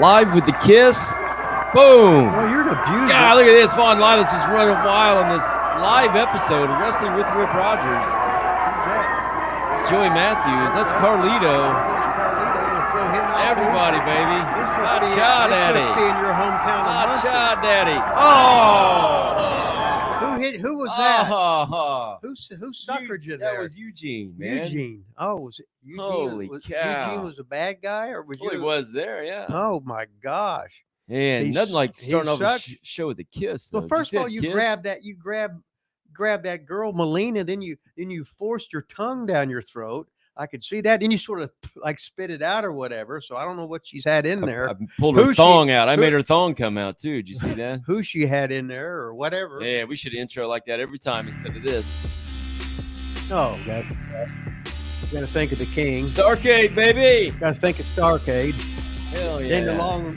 live with the kiss. Boom. Oh, you're an abuser. God, look at this. Vaughn Live is just running wild on this live episode of Wrestling with Rip Rogers. It's Joey Matthews. That's Carlito. Everybody, baby. Cha Daddy. This must be in your hometown. Cha Daddy. Oh. Who was that? Who suckered you there? That was Eugene, man. Eugene. Oh, was it Eugene? Holy cow. Eugene was a bad guy, or was you? He was there, yeah. Oh my gosh. And nothing like starting off a show with a kiss. Though. Well, first of all, you grabbed that girl Melina, then you forced your tongue down your throat. I could see that. Then you sort of like spit it out or whatever. So I don't know what she's had in there. I pulled her thong out. I made her thong come out too. Did you see that? Who she had in there or whatever. Yeah, we should intro like that every time instead of this. Oh, you gotta think of the king. Starcade, baby. Gotta think of Starcade. Hell yeah. Then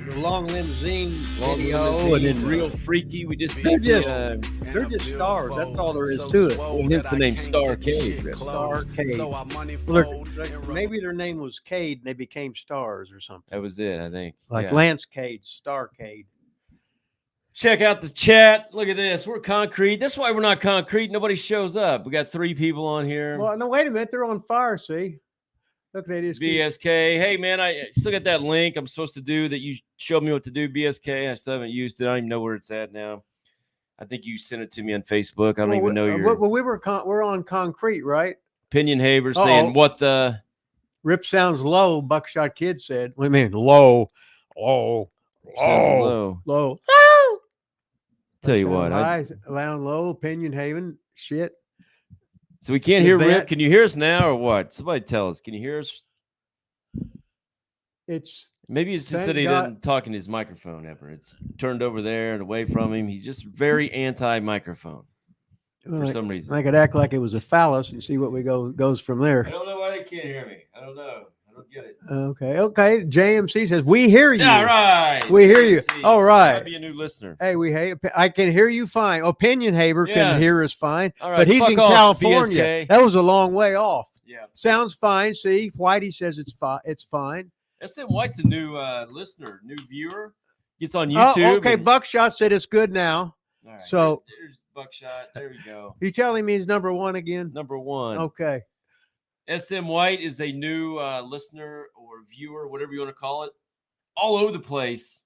the long limousine video, and then real freaky. They're just stars. That's all there is to it. Well, hence the name Starcade. Starcade. Well, maybe their name was Cade, and they became stars or something. That was it, I think. Like Lance Cade, Starcade. Check out the chat. Look at this. We're concrete. That's why we're not concrete. Nobody shows up. We got 3 people on here. Well, no, wait a minute. They're on fire, see? Look at this. BSK. Hey, man, I still got that link I'm supposed to do that you showed me what to do. BSK. I still haven't used it. I don't even know where it's at now. I think you sent it to me on Facebook. I don't even know your. Well, we're on concrete, right? Opinion Haver saying what the. Rip sounds low. Buckshot Kid said. What do you mean low? Low. Tell you what. Loud, low. Opinion Haven. Shit. So we can't hear Rip. Can you hear us now or what? Somebody tell us. Can you hear us? Maybe it's just that he doesn't talk in his microphone ever. It's turned over there and away from him. He's just very anti-microphone for some reason. I could act like it was a phallus and see what goes from there. I don't know why they can't hear me. I don't know. I don't get it. Okay. JMC says we hear you. All right. We hear you. All right. Might be a new listener. Hey, I can hear you fine. Opinion Haver can hear us fine. All right. But he's in California. BSK. That was a long way off. Yeah. Sounds fine. See, Whitey says it's fine. SM White's a new listener, new viewer. Gets on YouTube. Oh, okay. Buckshot said it's good now. All right. So there's Buckshot. There we go. You telling me he's number 1 again? Number 1. Okay. SM White is a new listener or viewer, whatever you want to call it, all over the place,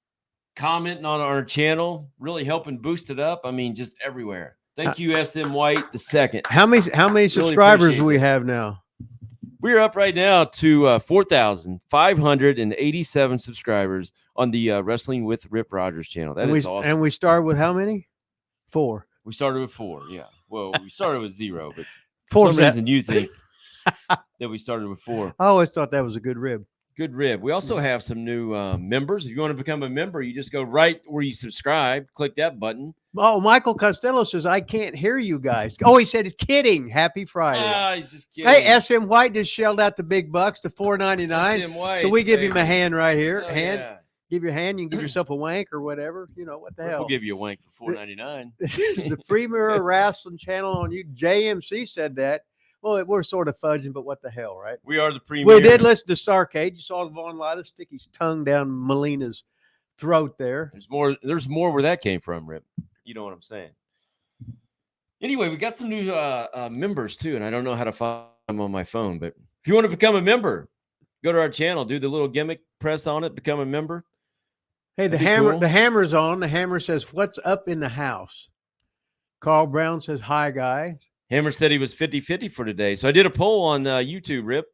commenting on our channel, really helping boost it up. I mean, just everywhere. Thank you, SM White the second. How many subscribers do we have now? We're up right now to 4,587 subscribers on the Wrestling with Rip Rogers channel. That is awesome. And we started with how many? 4. We started with 4, yeah. Well, we started with 0, but for some reason you think that we started with 4. I always thought that was a good rib. Good rib. We also have some new members. If you want to become a member, you just go right where you subscribe, click that button. Oh, Michael Costello says, I can't hear you guys. Oh, he said, it's kidding. Happy Friday. He's just kidding. Hey, SM White just shelled out the big bucks to $4.99. So we give him a hand right here. Yeah. Give your hand. You can give yourself a wank or whatever. You know, what the hell. We'll give you a wank for $4.99. This is the premier wrestling channel on you. JMC said that. Well, we're sort of fudging, but what the hell, right? We are the premier. We did listen to Starcade. You saw Vaughn Lida stick his tongue down Melina's throat there. There's more where that came from, Rip. You know what I'm saying? Anyway, we got some new members too, and I don't know how to find them on my phone, but if you want to become a member, go to our channel, do the little gimmick, press on it, become a member. Hey, the hammer's on. The hammer says, "What's up in the house?" Carl Brown says, "Hi, guys." Hammer said he was 50-50 for today. So I did a poll on YouTube, Rip,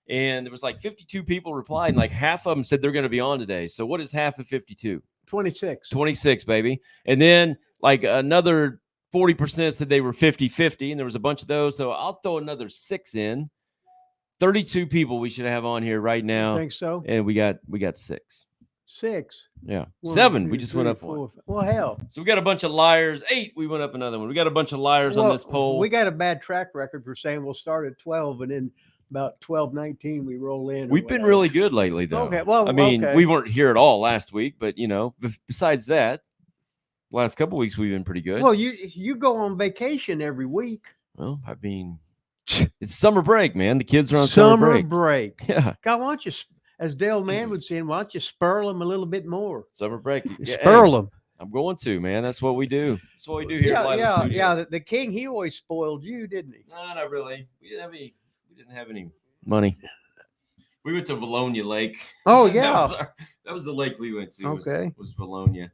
and there was like 52 people replied, and like half of them said they're going to be on today. So what is half of 52? 26. 26, baby. And then like another 40% said they were 50-50, and there was a bunch of those. So I'll throw another 6 in. 32 people we should have on here right now. I think so. And we got 6. 6. Yeah. 1, 7. 2, We just 3, went up 4. 1. Well, hell. So we got a bunch of liars. 8. We went up another one. We got a bunch of liars on this poll. We got a bad track record for saying we'll start at 12 and then about 12:19 we roll in. We've been really good lately, though. Okay. Well, I mean, we weren't here at all last week, but you know, besides that, last couple of weeks we've been pretty good. Well, you go on vacation every week. Well, I mean, it's summer break, man. The kids are on summer break. break. Yeah. God, why don't you as Dale Mann would say, why don't you spurl them a little bit more? Summer break. Yeah, Spurl them. I'm going to, man. That's what we do. That's what we do here at Live Studios. Yeah. The king, he always spoiled you, didn't he? No, not really. We didn't have any money. We went to Valonia Lake. Oh yeah, that was the lake we went to. Okay, was Valonia.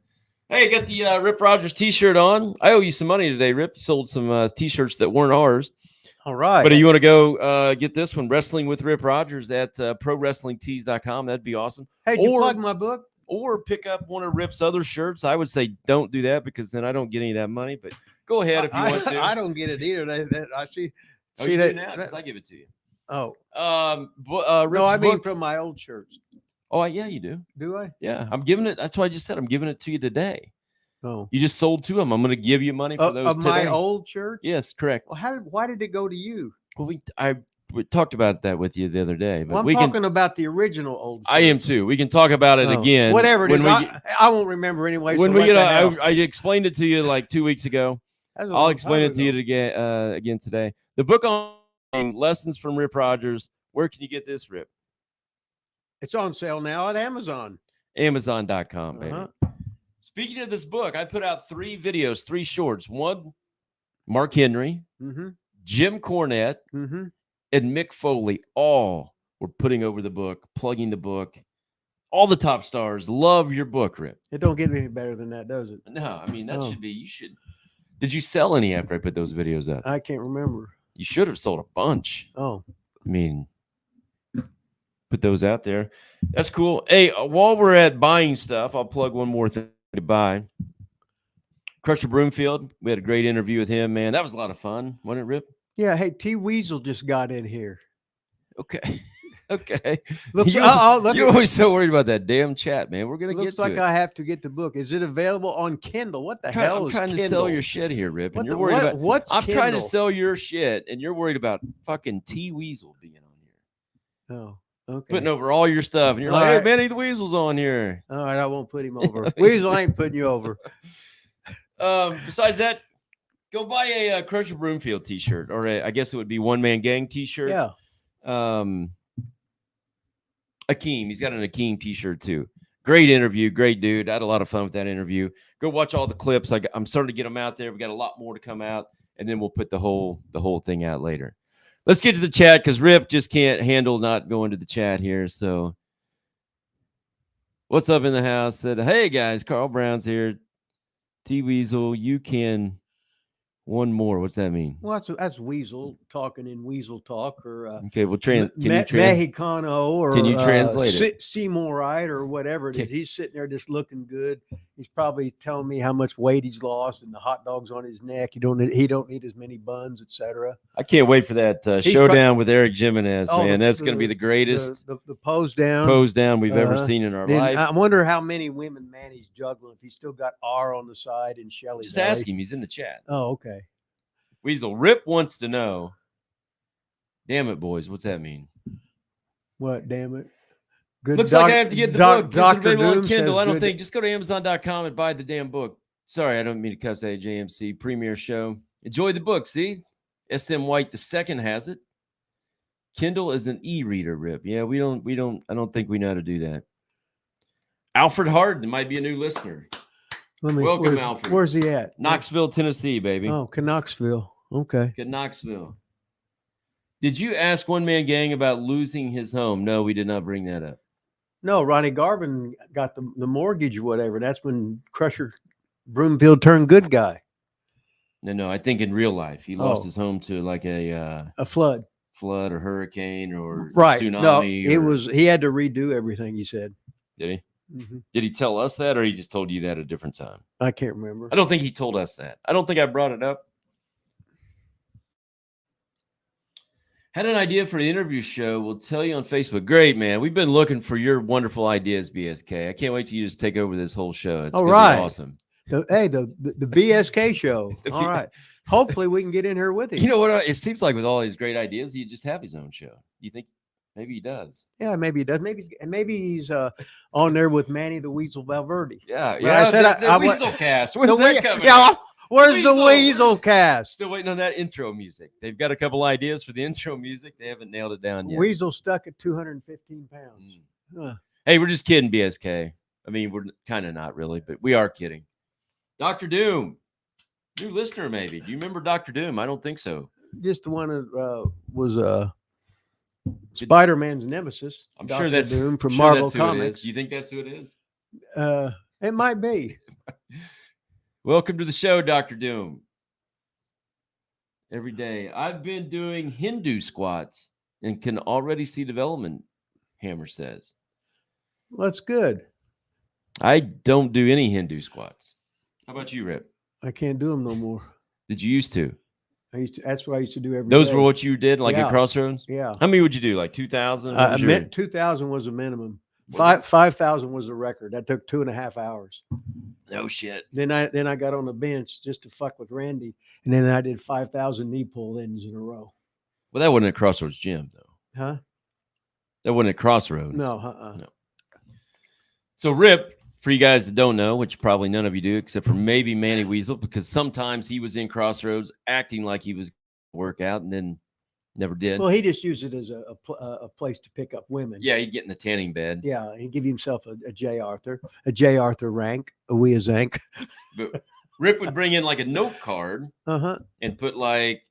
Hey, got the Rip Rogers T-shirt on. I owe you some money today, Rip. You sold some T-shirts that weren't ours. All right. But if you want to go get this one, Wrestling with Rip Rogers at ProWrestlingTees.com, that'd be awesome. Hey, did you plug my book? Or pick up one of Rip's other shirts. I would say don't do that because then I don't get any of that money. But go ahead if you want to. I don't get it either. I see. Oh, see that now because I give it to you. Oh. Rip's no, I mean book. from my old shirts. Oh, yeah, you do. Do I? Yeah, I'm giving it. That's what I just said. I'm giving it to you today. Oh. You just sold 2 of them. I'm going to give you money for those of today. My old shirts? Yes, correct. Well, why did it go to you? Well, we talked about that with you the other day. But well, I'm talking about the original old shirts. I am too. We can talk about it again. Whatever it is. I won't remember anyway. When we get, I explained it to you like 2 weeks ago. I'll explain it to you again today. The book on Lessons from Rip Rogers. Where can you get this, Rip? It's on sale now at Amazon. Amazon.com, baby. Speaking of this book, I put out 3 videos, 3 shorts. One, Mark Henry, Jim Cornette, and Mick Foley. All were putting over the book, plugging the book. All the top stars love your book, Rip. It don't get any better than that, does it? No, I mean, that should be, you should. Did you sell any after I put those videos up? I can't remember. You should have sold a bunch. Oh. I mean, put those out there. That's cool. Hey, while we're at buying stuff, I'll plug one more thing to buy. Crusher Broomfield. We had a great interview with him, man. That was a lot of fun. Wasn't it, Rip? Yeah. Hey, T Weasel just got in here. Okay. Okay. Looks, you're always so worried about that damn chat, man. We're going to get to like it. I have to get the book. Is it available on Kindle? What the hell is Kindle? I'm trying to sell your shit here, Rip. And you're worried about what's I'm Kindle? trying to sell your shit, and you're worried about fucking T Weasel being on here. Oh. Okay. Putting over all your stuff, and you're like, hey, Manny the Weasel's on here. All right, I won't put him over. Weasel ain't putting you over. Besides that, go buy a Crusher Broomfield t-shirt, or I guess it would be One Man Gang t-shirt. Yeah. Akeem, he's got an Akeem t-shirt too. Great interview, great dude. I had a lot of fun with that interview. Go watch all the clips. I'm starting to get them out there. We got a lot more to come out, and then we'll put the whole thing out later. Let's get to the chat because Rip just can't handle not going to the chat here. So, what's up in the house? Said, hey guys, Carl Brown's here. T Weasel, you can one more. What's that mean? Well, that's Weasel talking in Weasel talk, or okay. Well, Mexicano, or can you translate it? Seymourite, or whatever it is. He's sitting there just looking good. He's probably telling me how much weight he's lost and the hot dogs on his neck. He don't need as many buns, etc. I can't wait for that showdown with Eric Jimenez, man. That's going to be the greatest the pose down we've ever seen in our life. I wonder how many women Manny's juggling. If he's still got R on the side and Shelly. Just ask him. He's in the chat. Oh, okay. Weasel, Rip wants to know. Damn it, boys. What's that mean? What? Damn it. Good. Looks like I have to get the book. Dr. Doom on Kindle. I don't good. think. Just go to Amazon.com and buy the damn book. Sorry, I don't mean to cuss at JMC premiere show. Enjoy the book. See, SM White II has it. Kindle is an e-reader, Rip. Yeah, we don't. I don't think we know how to do that. Alfred Harden might be a new listener. Welcome, Alfred. Where's he at? Knoxville, Tennessee, baby. Oh, Knoxville. Okay. Knoxville. Did you ask One Man Gang about losing his home? No, we did not bring that up. No, Ronnie Garvin got the mortgage or whatever. That's when Crusher Broomfield turned good guy. No, I think in real life he lost his home to like a flood or hurricane or tsunami. No, he had to redo everything. He said. Did he? Mm-hmm. Did he tell us that, or he just told you that at a different time? I can't remember. I don't think he told us that. I don't think I brought it up. Had an idea for the interview show. We'll tell you on Facebook. Great, man. We've been looking for your wonderful ideas, BSK. I can't wait till you just take over this whole show. It's gonna be awesome. The BSK show. All right. Hopefully we can get in here with him. You know what? It seems like with all these great ideas, he just have his own show. You think maybe he does? Yeah, maybe he does. Maybe he's on there with Manny the Weasel Valverde. Yeah. I said the Weasel Cast. When's that coming? Yeah. Where's the Weasel Cast? Still waiting on that intro music. They've got a couple ideas for the intro music. They haven't nailed it down yet. Weasel stuck at 215 pounds. Hey, we're just kidding, BSK. I mean, we're kind of not really, but we are kidding. Dr. Doom, new listener, maybe. Do you remember Dr. Doom? I don't think so. Just the one that was Spider-Man's nemesis. I'm Dr. sure that's Doom from sure Marvel that's who it is. Comics. Do you think that's who it is? It might be. Welcome to the show, Dr. Doom. Every day. I've been doing Hindu squats and can already see development, Hammer says. Well, that's good. I don't do any Hindu squats. How about you, Rip? I can't do them no more. Did you used to? That's what I used to do every Those day. were what you did, like Yeah. at Crossroads? Yeah. How many would you do? Like 2,000? 2,000 was the minimum. Was it? 5,000 was the record. That took 2.5 hours. No shit. Then I got on the bench just to fuck with Randy, and then I did 5,000 knee pull ins in a row. Well, that wasn't at Crossroads Gym, though. Huh? That wasn't at Crossroads. No. No. So, Rip, for you guys that don't know, which probably none of you do, except for maybe Manny Weasel, because sometimes he was in Crossroads acting like he was going to work out and then never did. Well, he just used it as a place to pick up women. Yeah, he'd get in the tanning bed. Yeah, and give himself a J. Arthur rank, a Wea Zank. But Rip would bring in like a note card and put like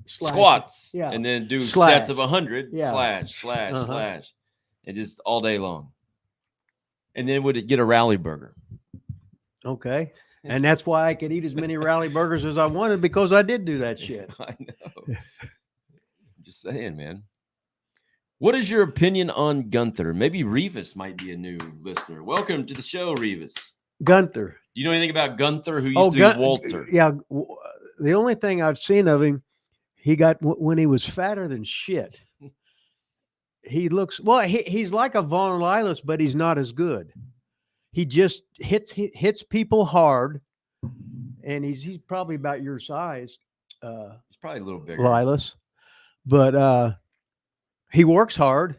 squats, Yeah, and then do Slash. sets of 100, Yeah. slash, and just all day long. And then would it get a rally burger? Okay. And that's why I could eat as many rally burgers as I wanted, because I did do that shit. I know. I'm just saying, man. What is your opinion on Gunther? Maybe Revis might be a new listener. Welcome to the show, Revis. Gunther. You know anything about Gunther, who used to be Walter? Yeah. The only thing I've seen of him, he got when he was fatter than shit. He looks, well, he's like a Von Lilas, but he's not as good. He just hits people hard, and he's probably about your size. He's probably a little bigger. Lilas. But he works hard,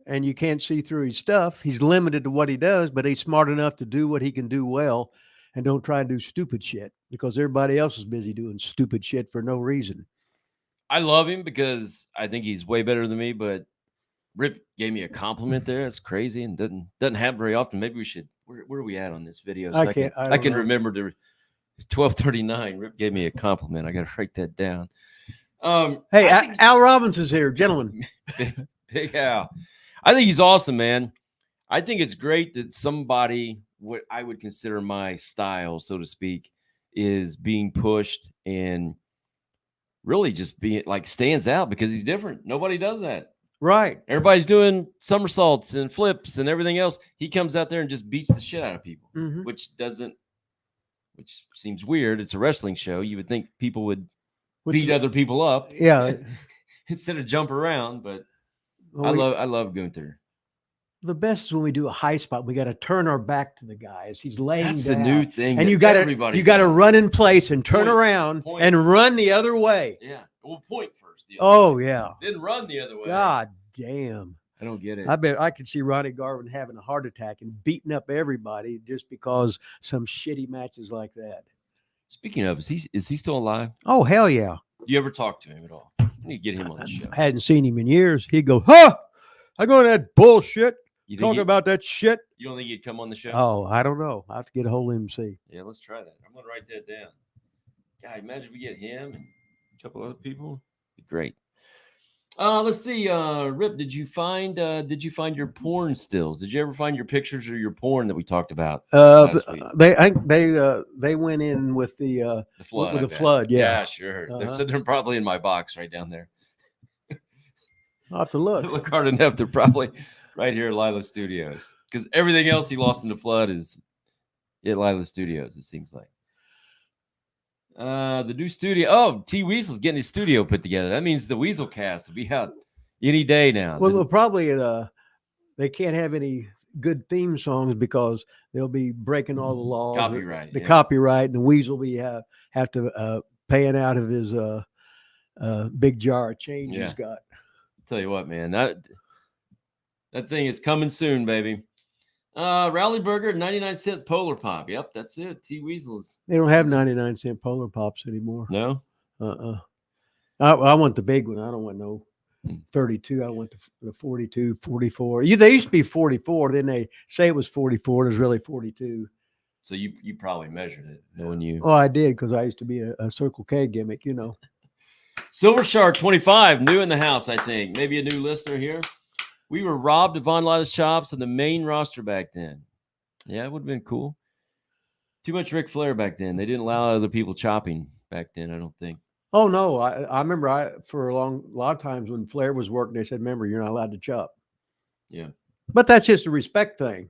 and you can't see through his stuff. He's limited to what he does, but he's smart enough to do what he can do well, and don't try to do stupid shit, because everybody else is busy doing stupid shit for no reason. I love him because I think he's way better than me, but Rip gave me a compliment there. It's crazy and doesn't happen very often. Maybe we should. Where are we at on this video? So I can remember to 12:39. Rip gave me a compliment. I got to write that down. Hey, Al Robbins is here, gentlemen. Big Al. I think he's awesome, man. I think it's great that somebody, what I would consider my style, so to speak, is being pushed and really just being like stands out because he's different. Nobody does that. Right. Everybody's doing somersaults and flips and everything else. He comes out there and just beats the shit out of people, which seems weird. It's a wrestling show. You would think people would beat other people up. Yeah. Instead of jump around, but I love Gunther. The best is when we do a high spot. We got to turn our back to the guy as he's laying That's down. the new thing. And you got to run in place and turn around and run the other way. Yeah. Well, point first. Yeah. Then run the other way. God damn. I don't get it. I bet I could see Ronnie Garvin having a heart attack and beating up everybody just because some shitty matches like that. Speaking of, is he still alive? Oh, hell yeah. Do you ever talk to him at all? I need to get him on the show. I hadn't seen him in years. He'd go, huh? I go to that bullshit. Talk about that shit. You don't think he'd come on the show? Oh, I don't know. I have to get a hold of him and see. Yeah, let's try that. I'm going to write that down. God, imagine we get him and a couple other people. It'd be great. Let's see. Rip, did you find your porn stills? Did you ever find your pictures or your porn that we talked about last week? They went in with the flood. With the flood, yeah. Yeah, sure. They're probably in my box right down there. I'll have to look. Look hard enough. They're probably right here at Lila Studios. Because everything else he lost in the flood is at Lila Studios, it seems like. The new studio. Oh, T Weasel's getting his studio put together. That means the Weasel cast will be out any day now. Well, they'll probably they can't have any good theme songs because they'll be breaking all the laws. Copyright. Copyright, and the Weasel will have to paying out of his big jar of change he's got. Tell you what, man, that thing is coming soon, baby. Rally Burger, 99-cent Polar Pop. Yep, that's it. T Weasels. They don't have 99-cent Polar Pops anymore. No. I want the big one. I don't want no 32. I went to the 42, 44. They used to be 44. Then they say it was 44. It was really 42. So you probably measured it, knowing you. Oh, I did because I used to be a Circle K gimmick, you know. Silver Shark 25, new in the house, I think. Maybe a new listener here. We were robbed of Von Lila's chops on the main roster back then. Yeah, it would have been cool. Too much Ric Flair back then. They didn't allow other people chopping back then, I don't think. Oh no, I remember for a lot of times when Flair was working, they said, "Remember, you're not allowed to chop." Yeah, but that's just a respect thing.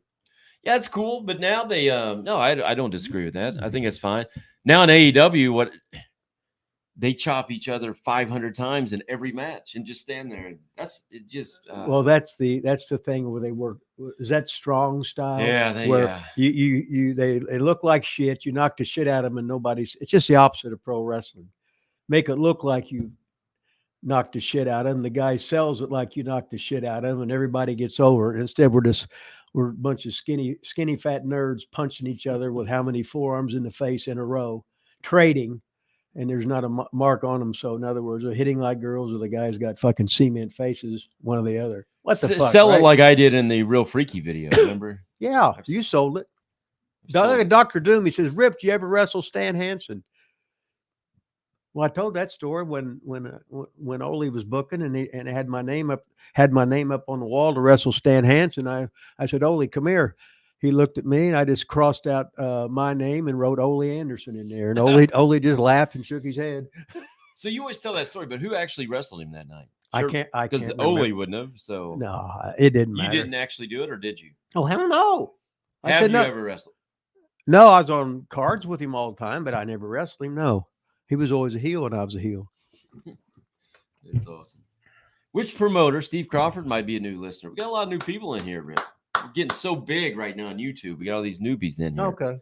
Yeah, it's cool. But now they, no, I don't disagree with that. I think it's fine. Now in AEW, they chop each other 500 times in every match and just stand there. That's it. Just well, that's the thing where they work. Is that strong style? Yeah, they look like shit. You knock the shit out of them, and nobody's. It's just the opposite of pro wrestling. Make it look like you knocked the shit out of him. The guy sells it like you knocked the shit out of him, and everybody gets over it. Instead, we're a bunch of skinny fat nerds punching each other with how many forearms in the face in a row, trading, and there's not a mark on them. So in other words, they're hitting like girls, or the guy's got fucking cement faces, one or the other. What the fuck? Sell right? it like I did in the Real Freaky video. Remember? Yeah, you sold it. Dr. Doom, he says, "Rip, do you ever wrestle Stan Hansen?" Well, I told that story when Ole was booking and it had my name up on the wall to wrestle Stan Hansen. I said, "Ole, come here." He looked at me and I just crossed out my name and wrote Ole Anderson in there. And Ole just laughed and shook his head. So you always tell that story, but who actually wrestled him that night? Sure, I can't because Ole wouldn't have. So no, it didn't matter. You didn't actually do it, or did you? Oh hell no! Have you ever wrestled? No, I was on cards with him all the time, but I never wrestled him. No. He was always a heel and I was a heel. It's awesome. Which promoter? Steve Crawford might be a new listener. We got a lot of new people in here, Rick. We're getting so big right now on YouTube. We got all these newbies in here. Okay.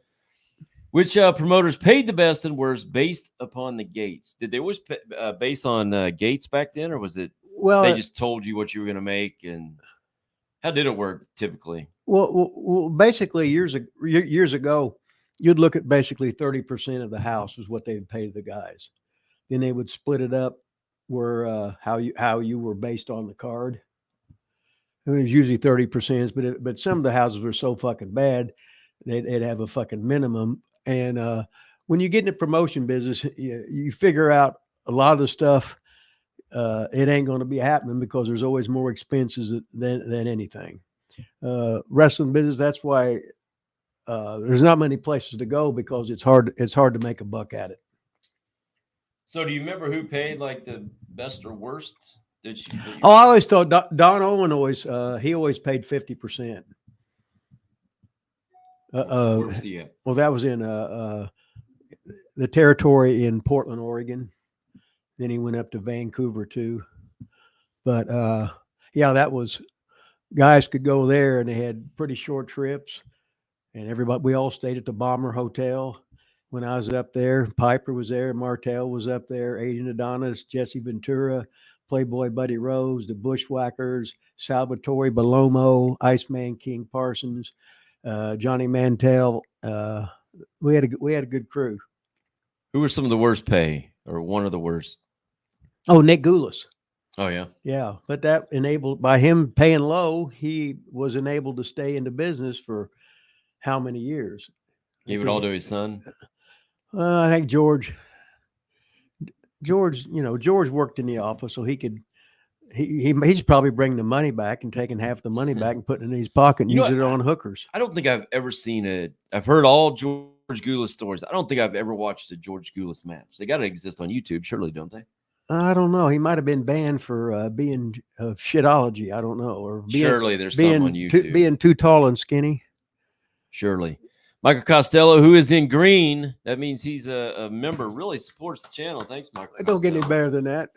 Which promoters paid the best and worst based upon the gates? Did they always base on gates back then, or was it they just told you what you were going to make? And how did it work typically? Well, basically years ago, you'd look at basically 30% of the house was what they'd pay the guys. Then they would split it up where how you were based on the card. It was usually 30%, but some of the houses were so fucking bad, they'd have a fucking minimum. And when you get in the promotion business, you figure out a lot of the stuff. It ain't going to be happening because there's always more expenses than anything. Wrestling business, that's why. There's not many places to go because it's hard to make a buck at it. So do you remember who paid like the best or worst? I always thought Don Owen always paid 50%. Where was he at? Well, that was in the territory in Portland, Oregon. Then he went up to Vancouver too. But yeah, that was guys could go there and they had pretty short trips. And we all stayed at the Bomber Hotel when I was up there. Piper was there. Martel was up there. Agent Adonis, Jesse Ventura, Playboy Buddy Rose, the Bushwhackers, Salvatore Bellomo, Iceman King Parsons, Johnny Mantell. We had a good crew. Who were some of the worst pay, or one of the worst? Oh, Nick Goulas. Oh yeah, yeah. But that enabled by him paying low, he was enabled to stay in the business for how many years? Gave it all to his son. I think George, George worked in the office, so he could. He's probably bringing the money back and taking half the money back and putting it in his pocket and using it on hookers. I don't think I've ever seen I've heard all George Goulas stories. I don't think I've ever watched a George Goulas match. They got to exist on YouTube, surely, don't they? I don't know. He might have been banned for being shitology. I don't know, or surely there's some on YouTube. Being too tall and skinny. Surely. Michael Costello, who is in green, that means he's a member, really supports the channel. Thanks, Michael. It don't get any better than that.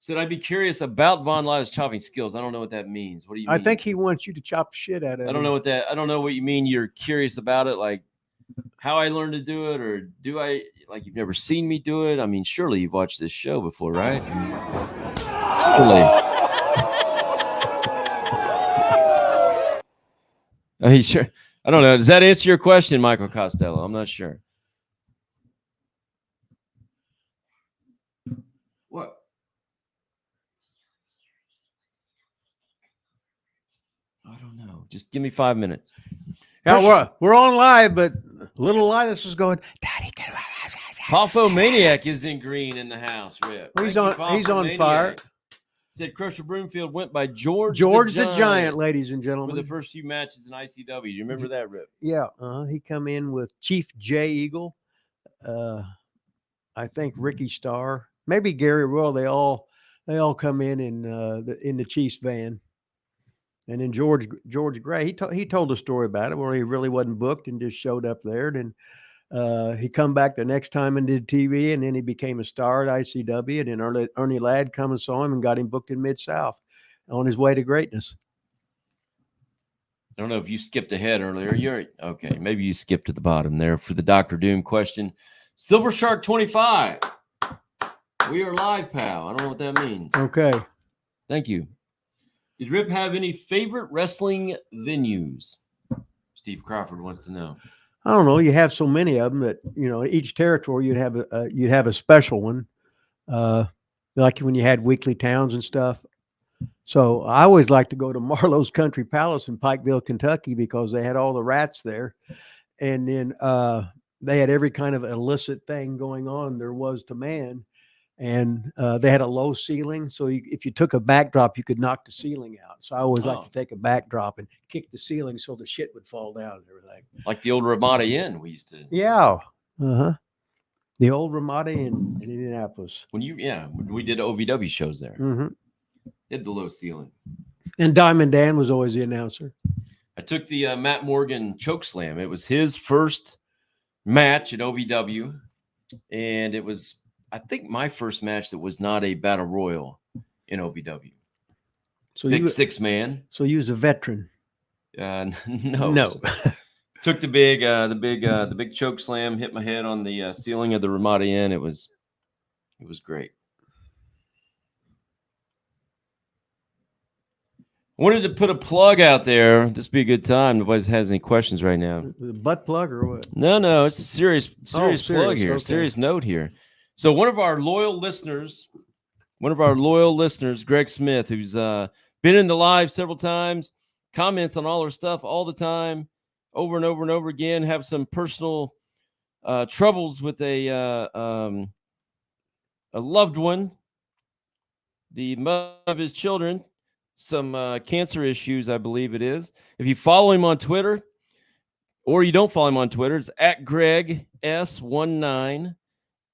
Said, I'd be curious about Von Lila's chopping skills. I don't know what that means. What do you mean? I think he wants you to chop shit out of it. I don't know what you mean. You're curious about it, like how I learned to do it, or do I, like, you've never seen me do it? I mean, surely you've watched this show before, right? Surely. Sure. I don't know. Does that answer your question, Michael Costello? I'm not sure. What? no. Just give me 5 minutes. Yeah, we're on live, but little Linus is going, Daddy, get Poffo Maniac is in green in the house, Rip. Well, he's Thank you, on Poffo Maniac. fire. Said Crusher Broomfield went by George the Giant, ladies and for gentlemen. the first few matches in ICW. Do you remember that, Rip? Yeah, he come in with Chief J Eagle, I think Ricky Starr, maybe Gary Royal. They all come in the Chiefs van, and then George Gray. He told a story about it where he really wasn't booked and just showed up there. And he come back the next time and did TV, and then he became a star at ICW. And then Ernie Ladd come and saw him and got him booked in Mid-South on his way to greatness. I don't know if you skipped ahead earlier. You're okay. Maybe you skipped to the bottom there for the Dr. Doom question. Silver Shark 25. We are live, pal. I don't know what that means. Okay. Thank you. Did Rip have any favorite wrestling venues? Steve Crawford wants to know. I don't know. You have so many of them that, each territory you'd have a special one, like when you had weekly towns and stuff. So I always like to go to Marlowe's Country Palace in Pikeville, Kentucky, because they had all the rats there, and then they had every kind of illicit thing going on there was to man, and they had a low ceiling, so if you took a backdrop, you could knock the ceiling out. So I always like to take a backdrop and kick the ceiling so the shit would fall down and everything. Like the old Ramada Inn we used to. Yeah. The old Ramada in Indianapolis. When we did OVW shows there. Mm-hmm. Hit the low ceiling. And Diamond Dan was always the announcer. I took the Matt Morgan choke slam. It was his first match at OVW, and it was, I think, my first match that was not a battle royal in OVW. So big 6-man. So you was a veteran. No. Took the big choke slam, hit my head on the ceiling of the Ramada Inn. It was great. Wanted to put a plug out there. This would be a good time. Nobody has any questions right now. Butt plug or what? No. It's a serious plug here. Okay. Serious note here. So one of our loyal listeners, Greg Smith, who's been in the live several times, comments on all our stuff all the time, over and over and over again, have some personal troubles with a loved one, the mother of his children, some cancer issues, I believe it is. If you follow him on Twitter, or you don't follow him on Twitter, it's at Greg S1981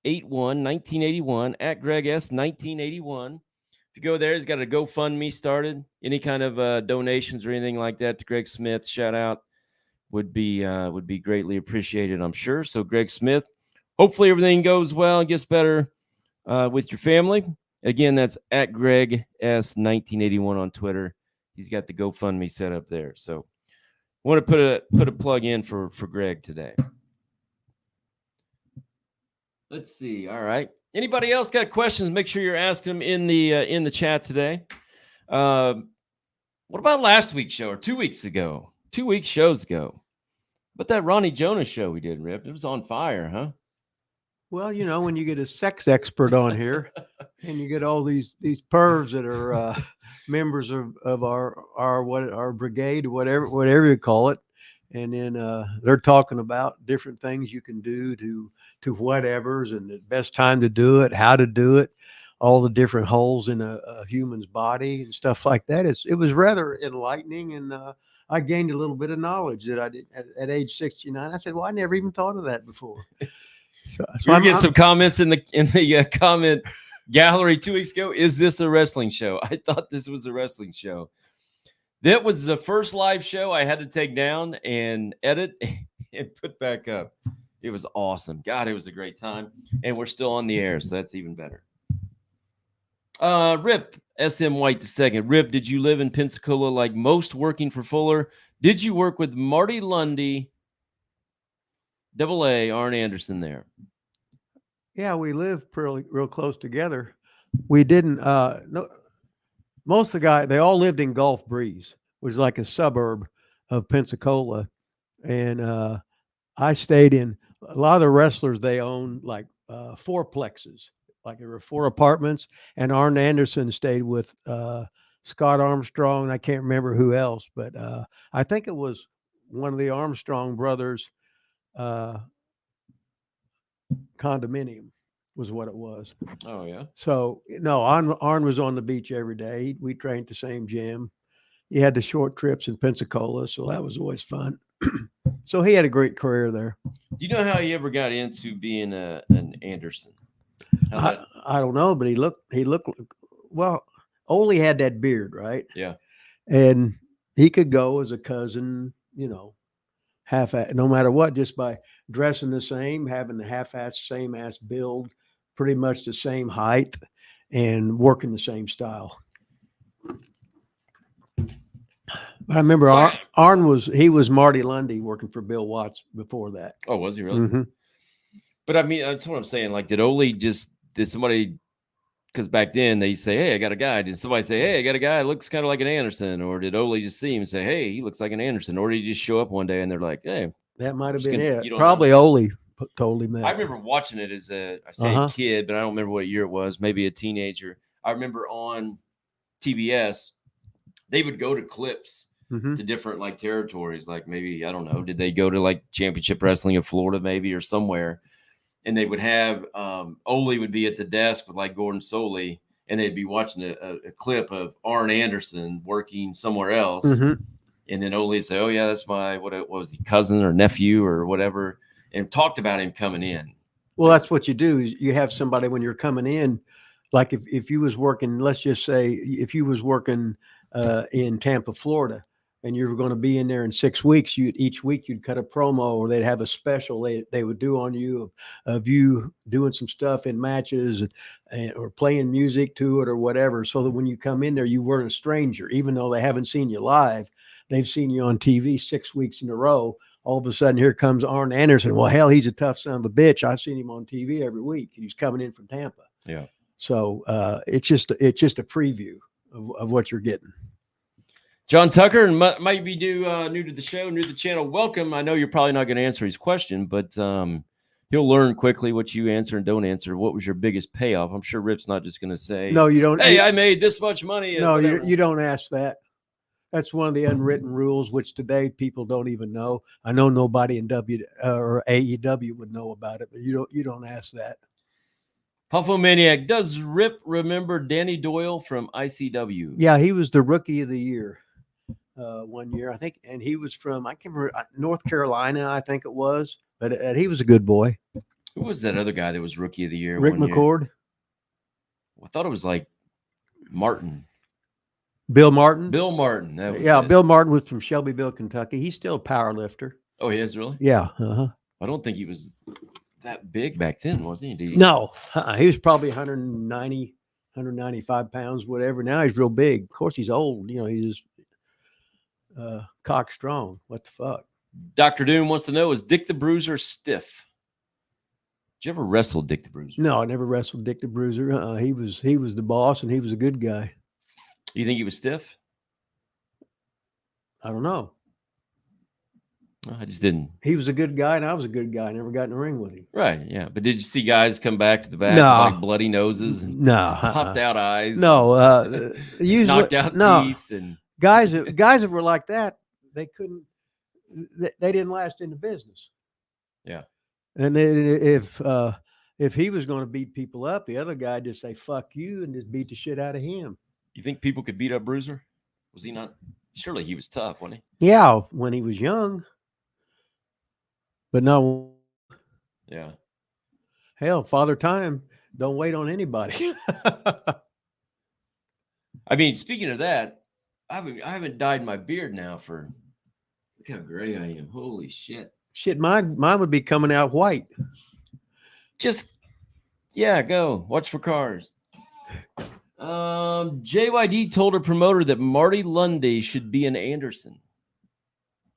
1981 at Greg S1981. If you go there, he's got a GoFundMe started. Any kind of donations or anything like that to Greg Smith, shout out, would be greatly appreciated, I'm sure. So Greg Smith, hopefully everything goes well and gets better with your family. Again, that's at Greg S1981 on Twitter. He's got the GoFundMe set up there. So I want to put a plug in for Greg today. Let's see. All right. Anybody else got questions? Make sure you're asking them in the chat today. What about last week's show or 2 weeks ago? 2 weeks shows ago. But that Ronnie Jonas show we did, Rip, it was on fire, huh? Well, when you get a sex expert on here and you get all these pervs that are members of our brigade, whatever you call it, and then they're talking about different things you can do to whatevers and the best time to do it, how to do it, all the different holes in a human's body and stuff like that. It was rather enlightening, and I gained a little bit of knowledge that I did at age 69. I said, well, I never even thought of that before. So we get some comments in the comment gallery 2 weeks ago. Is this a wrestling show? I thought this was a wrestling show. That was the first live show I had to take down and edit and put back up. It was awesome. God, it was a great time. And we're still on the air, so that's even better. Rip, SM White II. Rip, did you live in Pensacola like most working for Fuller? Did you work with Marty Lundy, AA, Arn Anderson there? Yeah, we lived real close together. We didn't, no, most of the guys, they all lived in Gulf Breeze, which is like a suburb of Pensacola. And I stayed in, a lot of the wrestlers, they owned like fourplexes, like there were 4 apartments. And Arn Anderson stayed with Scott Armstrong, and I can't remember who else, but I think it was one of the Armstrong brothers. Condominium was what it was. Oh yeah. So no, Arn was on the beach every day. We trained at the same gym. He had the short trips in Pensacola, so that was always fun. So he had a great career there. Do you know how he ever got into being an Anderson? I don't know, but he looked well. Ole had that beard, right? Yeah. And he could go as a cousin, half no matter what, just by dressing the same, having the half-ass same ass build, pretty much the same height, and working the same style. I remember Arn was Marty Lundy working for Bill Watts before that. Oh, was he really? Mm-hmm. But I mean, that's what I'm saying. Like, did somebody? Because back then they say, "Hey, I got a guy." Did somebody say, "Hey, I got a guy that looks kind of like an Anderson," or did Ole just see him and say, "Hey, he looks like an Anderson," or did he just show up one day and they're like, "Hey"? That might have been gonna, it. Probably Ole told him that. I remember watching it as a kid, but I don't remember what year it was. Maybe a teenager. I remember on TBS, they would go to clips to different like territories. Like maybe, I don't know, did they go to like Championship Wrestling in Florida maybe or somewhere? And they would have Ole would be at the desk with like Gordon Soley, and they'd be watching a clip of Arn Anderson working somewhere else. And then Ole would say, "Oh yeah, that's my what was he, cousin or nephew or whatever," and talked about him coming in. Well, that's what you do. Is you have somebody when you're coming in, like if you was working, let's just say if you was working in Tampa, Florida, and you were going to be in there in 6 weeks, each week you'd cut a promo, or they'd have a special they would do on you of you doing some stuff in matches or playing music to it or whatever, so that when you come in there, you weren't a stranger, even though they haven't seen you live. They've seen you on TV 6 weeks in a row. All of a sudden, here comes Arn Anderson. Well, hell, he's a tough son of a bitch. I've seen him on TV every week. He's coming in from Tampa. Yeah. So it's just a preview of what you're getting. John Tucker might be new to the show, new to the channel. Welcome. I know you're probably not going to answer his question, but he'll learn quickly what you answer and don't answer. What was your biggest payoff? I'm sure Rip's not just going to say, "No, you don't." Hey, I made this much money. No, you don't ask that. That's one of the unwritten rules, which today people don't even know. I know nobody in or AEW would know about it, but you don't ask that. Puffo Maniac, does Rip remember Danny Doyle from ICW? Yeah, he was the Rookie of the Year 1 year, I think, and he was from, I can't remember, North Carolina, I think it was, but he was a good boy. Who was that other guy that was Rookie of the Year? Rick McCord. I thought it was like Martin. Bill Martin. Bill Martin. Bill Martin was from Shelbyville, Kentucky. He's still a power lifter. Oh, he is really? Yeah. I don't think he was that big back then, wasn't he? No. He was probably 190, 195 pounds, whatever. Now he's real big. Of course, he's old. He's cock strong. What the fuck? Dr. Doom wants to know, is Dick the Bruiser stiff? Did you ever wrestle Dick the Bruiser? No, I never wrestled Dick the Bruiser. He was the boss, and he was a good guy. You think he was stiff? I don't know. I just didn't. He was a good guy, and I was a good guy. I never got in the ring with him. Right, yeah. But did you see guys come back to the back with like bloody noses and popped out eyes? No, usually knocked out teeth and guys that were like that, they couldn't. They didn't last in the business. Yeah. And if he was going to beat people up, the other guy just say "fuck you" and just beat the shit out of him. You think people could beat up Bruiser? Was he not? Surely he was tough, wasn't he? Yeah, when he was young. But no. Yeah. Hell, Father Time don't wait on anybody. I mean, speaking of that, I haven't dyed my beard now for. Look how gray I am. Holy shit. Shit, mine would be coming out white. Go. Watch for cars. JYD told her promoter that Marty Lundy should be an Anderson.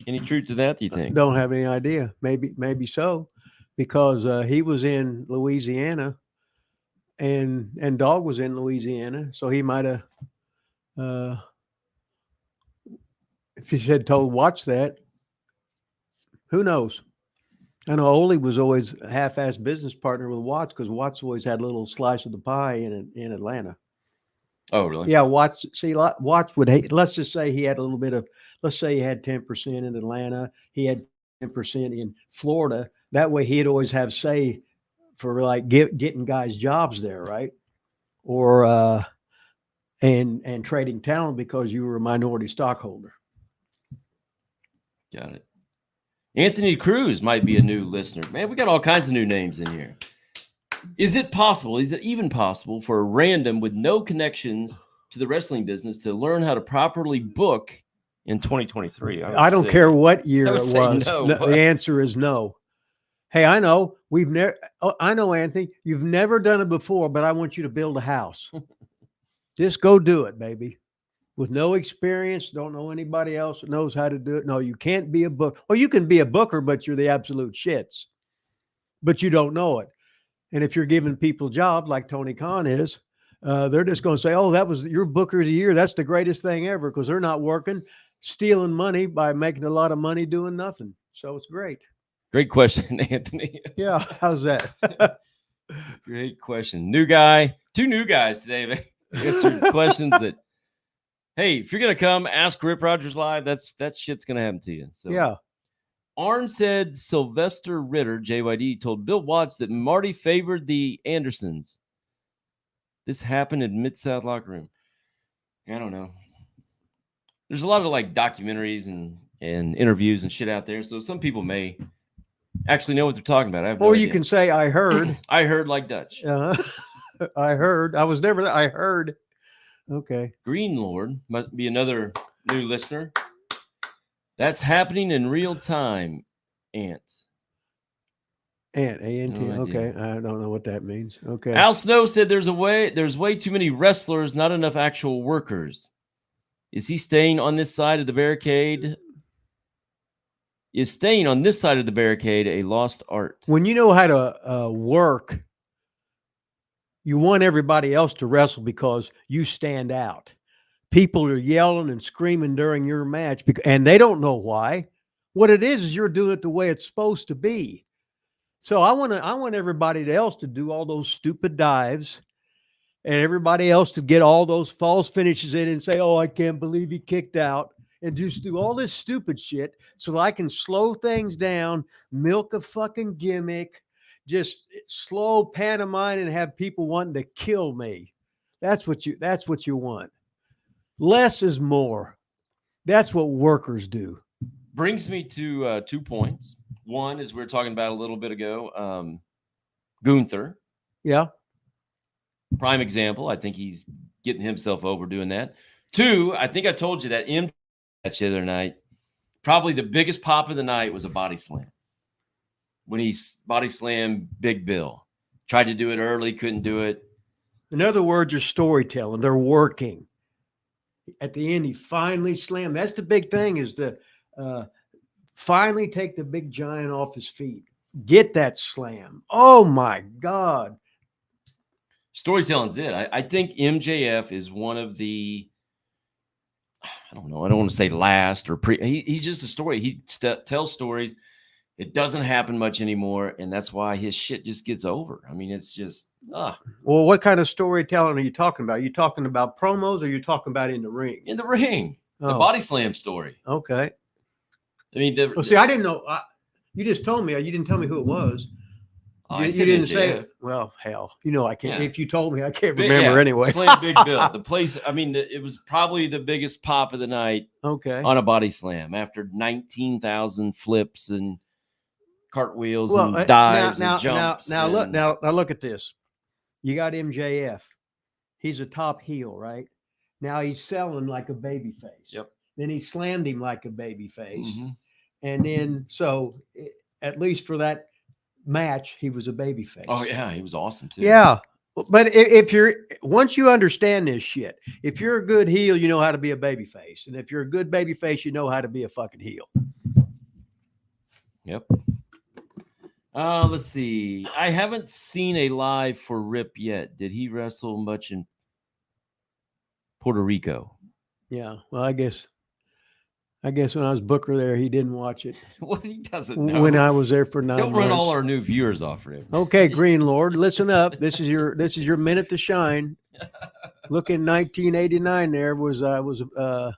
Any truth to that, do you think? Don't have any idea. Maybe so. Because he was in Louisiana and Dog was in Louisiana. So he might have if he said watch that. Who knows? I know Ole was always a half-assed business partner with Watts because Watts always had a little slice of the pie in Atlanta. Oh, really? Yeah, Watts. See, Watts would hate. Let's just say he had a little bit of. Let's say he had 10% in Atlanta. He had 10% in Florida. That way, he'd always have say for like getting guys jobs there, right? Or and trading talent because you were a minority stockholder. Got it. Anthony Cruz might be a new listener. Man, we got all kinds of new names in here. Is it possible? Is it even possible for a random with no connections to the wrestling business to learn how to properly book in 2023? I don't care what year it say was. no, No, but- the answer is no. Hey, I know we've never. I know, Anthony, you've never done it before, but I want you to build a house. Just go do it, baby. With no experience, don't know anybody else that knows how to do it. No, you can't be a book. Well, you can be a booker, but you're the absolute shits. But you don't know it. And if you're giving people jobs like Tony Khan is, they're just going to say, "Oh, that was your booker of the year. That's the greatest thing ever," because they're not working, stealing money by making a lot of money doing nothing. So it's great. Great question, Anthony. Yeah, how's that? Great question. New guy, 2 new guys today. They answered questions that, hey, if you're gonna come ask Rip Rogers live, that shit's gonna happen to you. So Yeah. Arn said Sylvester Ritter, JYD, told Bill Watts that Marty favored the Andersons. This happened in Mid-South locker room. I don't know. There's a lot of like documentaries and interviews and shit out there, so some people may actually know what they're talking about. I have no Or you idea. can say, "I heard." I heard like Dutch. I heard. I was never there. I heard. Okay. Green Lord might be another new listener. That's happening in real time, Ant. A-N-T. No Okay. idea. I don't know what that means. Okay. Al Snow said there's way too many wrestlers, not enough actual workers. Is he staying on this side of the barricade? Is staying on this side of the barricade a lost art? When you know how to work, you want everybody else to wrestle because you stand out. People are yelling and screaming during your match, and they don't know why. What it is you're doing it the way it's supposed to be. So I want everybody else to do all those stupid dives, and everybody else to get all those false finishes in and say, "Oh, I can't believe he kicked out," and just do all this stupid shit so that I can slow things down, milk a fucking gimmick, just slow pantomime and have people wanting to kill me. That's what you want. Less is more. That's what workers do. Brings me to 2 points. One is we were talking about a little bit ago, Gunther. Yeah. Prime example. I think he's getting himself over doing that. 2, I think I told you that M match the other night, probably the biggest pop of the night was a body slam. When he body slammed Big Bill. Tried to do it early, couldn't do it. In other words, you're storytelling. They're working. At the end, he finally slammed. That's the big thing, is to finally take the big giant off his feet. Get that slam. Oh, my God. Storytelling's it. I think MJF is one of the, I don't know, I don't want to say last or he's just a story. He tells stories. It doesn't happen much anymore, and that's why his shit just gets over. I mean, it's just, Well, what kind of storytelling are you talking about? Are you talking about promos, or are you talking about in the ring? in the ring. The Oh, body slam story. okay. I mean, Well, see, I didn't know. You just told me. You didn't tell me who it was. I You said didn't MJF. say it. Well, hell, I can't. Yeah. If you told me, I can't Big- remember yeah, anyway. Slam Big Bill. The place, I mean, it was probably the biggest pop of the night Okay. on a body slam after 19,000 flips and cartwheels Well, and dives now, and jumps. now look at this. You got MJF. He's a top heel, right? Now he's selling like a baby face. Yep. Then he slammed him like a baby face. Mhm. And then, so at least for that match, he was a baby face. Oh, yeah. He was awesome, too. Yeah. But once you understand this shit, if you're a good heel, you know how to be a baby face. And if you're a good baby face, you know how to be a fucking heel. Yep. Let's see. I haven't seen a live for Rip yet. Did he wrestle much in Puerto Rico? Yeah. Well, I guess when I was Booker there, he didn't watch it. Well, he doesn't know. When I was there for 9 Don't months. run all our new viewers off, Rip. Okay, Green Lord, listen up. This is your minute to shine. Look, in 1989, there was the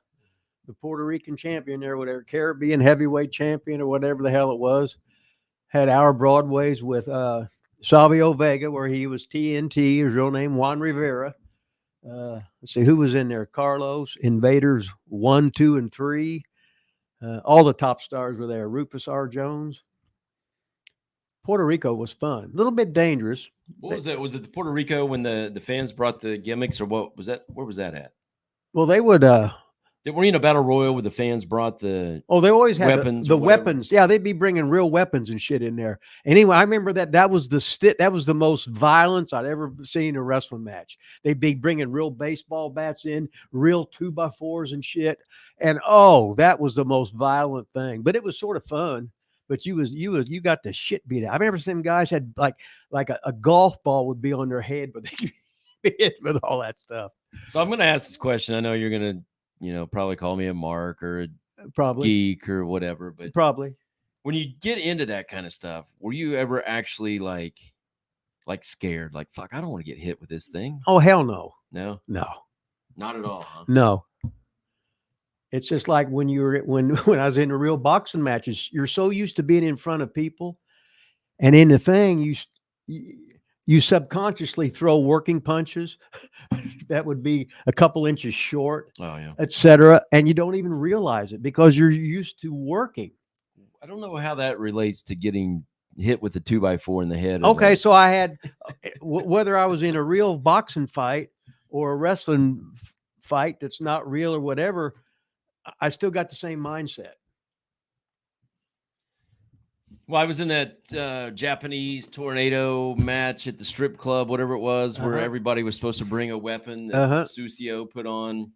Puerto Rican champion there, whatever, Caribbean heavyweight champion or whatever the hell it was, had our Broadways with Savio Vega, where he was TNT, his real name Juan Rivera. Let's see who was in there. Carlos, Invaders 1, 2, and 3. All the top stars were there. Rufus R. Jones. Puerto Rico was fun. A little bit dangerous. What was that? Was it Puerto Rico when the fans brought the gimmicks, or what was that? Where was that at? Well, they would. Were you in a battle royal where the fans brought the? Oh, they always had weapons. The weapons. Yeah, they'd be bringing real weapons and shit in there. Anyway, I remember that was that was the most violence I'd ever seen in a wrestling match. They'd be bringing real baseball bats in, real 2x4s and shit. And that was the most violent thing. But it was sort of fun. But you got the shit beat out. I remember some guys had like a golf ball would be on their head, but they could be hit with all that stuff. So I'm going to ask this question. I know you're going to, probably call me a mark or a probably geek or whatever, but probably when you get into that kind of stuff, were you ever actually like scared? Like, fuck, I don't want to get hit with this thing. Oh, hell no. No, not at all. Huh? No. It's just like when when I was in the real boxing matches, you're so used to being in front of people, and in the thing you subconsciously throw working punches that would be a couple inches short, etc., and you don't even realize it because you're used to working. I don't know how that relates to getting hit with a 2x4 in the head. Okay, so I had whether I was in a real boxing fight or a wrestling fight that's not real or whatever, I still got the same mindset. Well, I was in that Japanese tornado match at the strip club, whatever it was, where everybody was supposed to bring a weapon that Susio put on.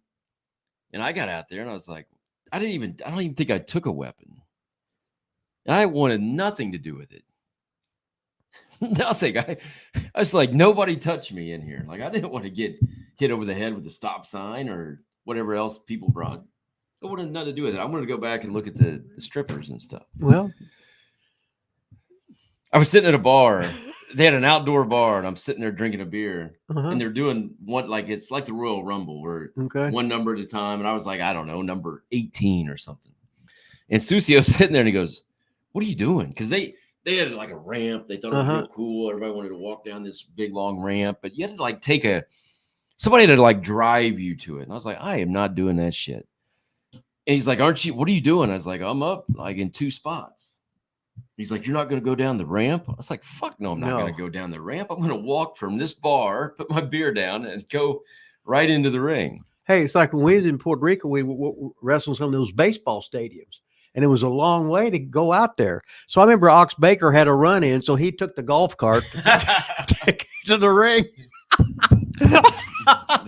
And I got out there and I was like, I don't even think I took a weapon. And I wanted nothing to do with it. Nothing. I was like, nobody touched me in here. Like, I didn't want to get hit over the head with a stop sign or whatever else people brought. I wanted nothing to do with it. I wanted to go back and look at the strippers and stuff. Well, I was sitting at a bar. They had an outdoor bar, and I'm sitting there drinking a beer. And they're doing one, it's like the Royal Rumble, where one number at a time. And I was like, I don't know, number 18 or something. And Susio's sitting there, and he goes, "What are you doing?" Because they had like a ramp. They thought it was real cool. Everybody wanted to walk down this big long ramp, but you had to take somebody had to drive you to it. And I was like, I am not doing that shit. And he's like, what are you doing? I was like, I'm up in 2 spots. He's like, you're not going to go down the ramp? I was like, fuck no, I'm not going to go down the ramp. I'm going to walk from this bar, put my beer down, and go right into the ring. Hey, it's like when we was in Puerto Rico, we wrestled some of those baseball stadiums, and it was a long way to go out there. So I remember Ox Baker had a run in, so he took the golf cart to the ring.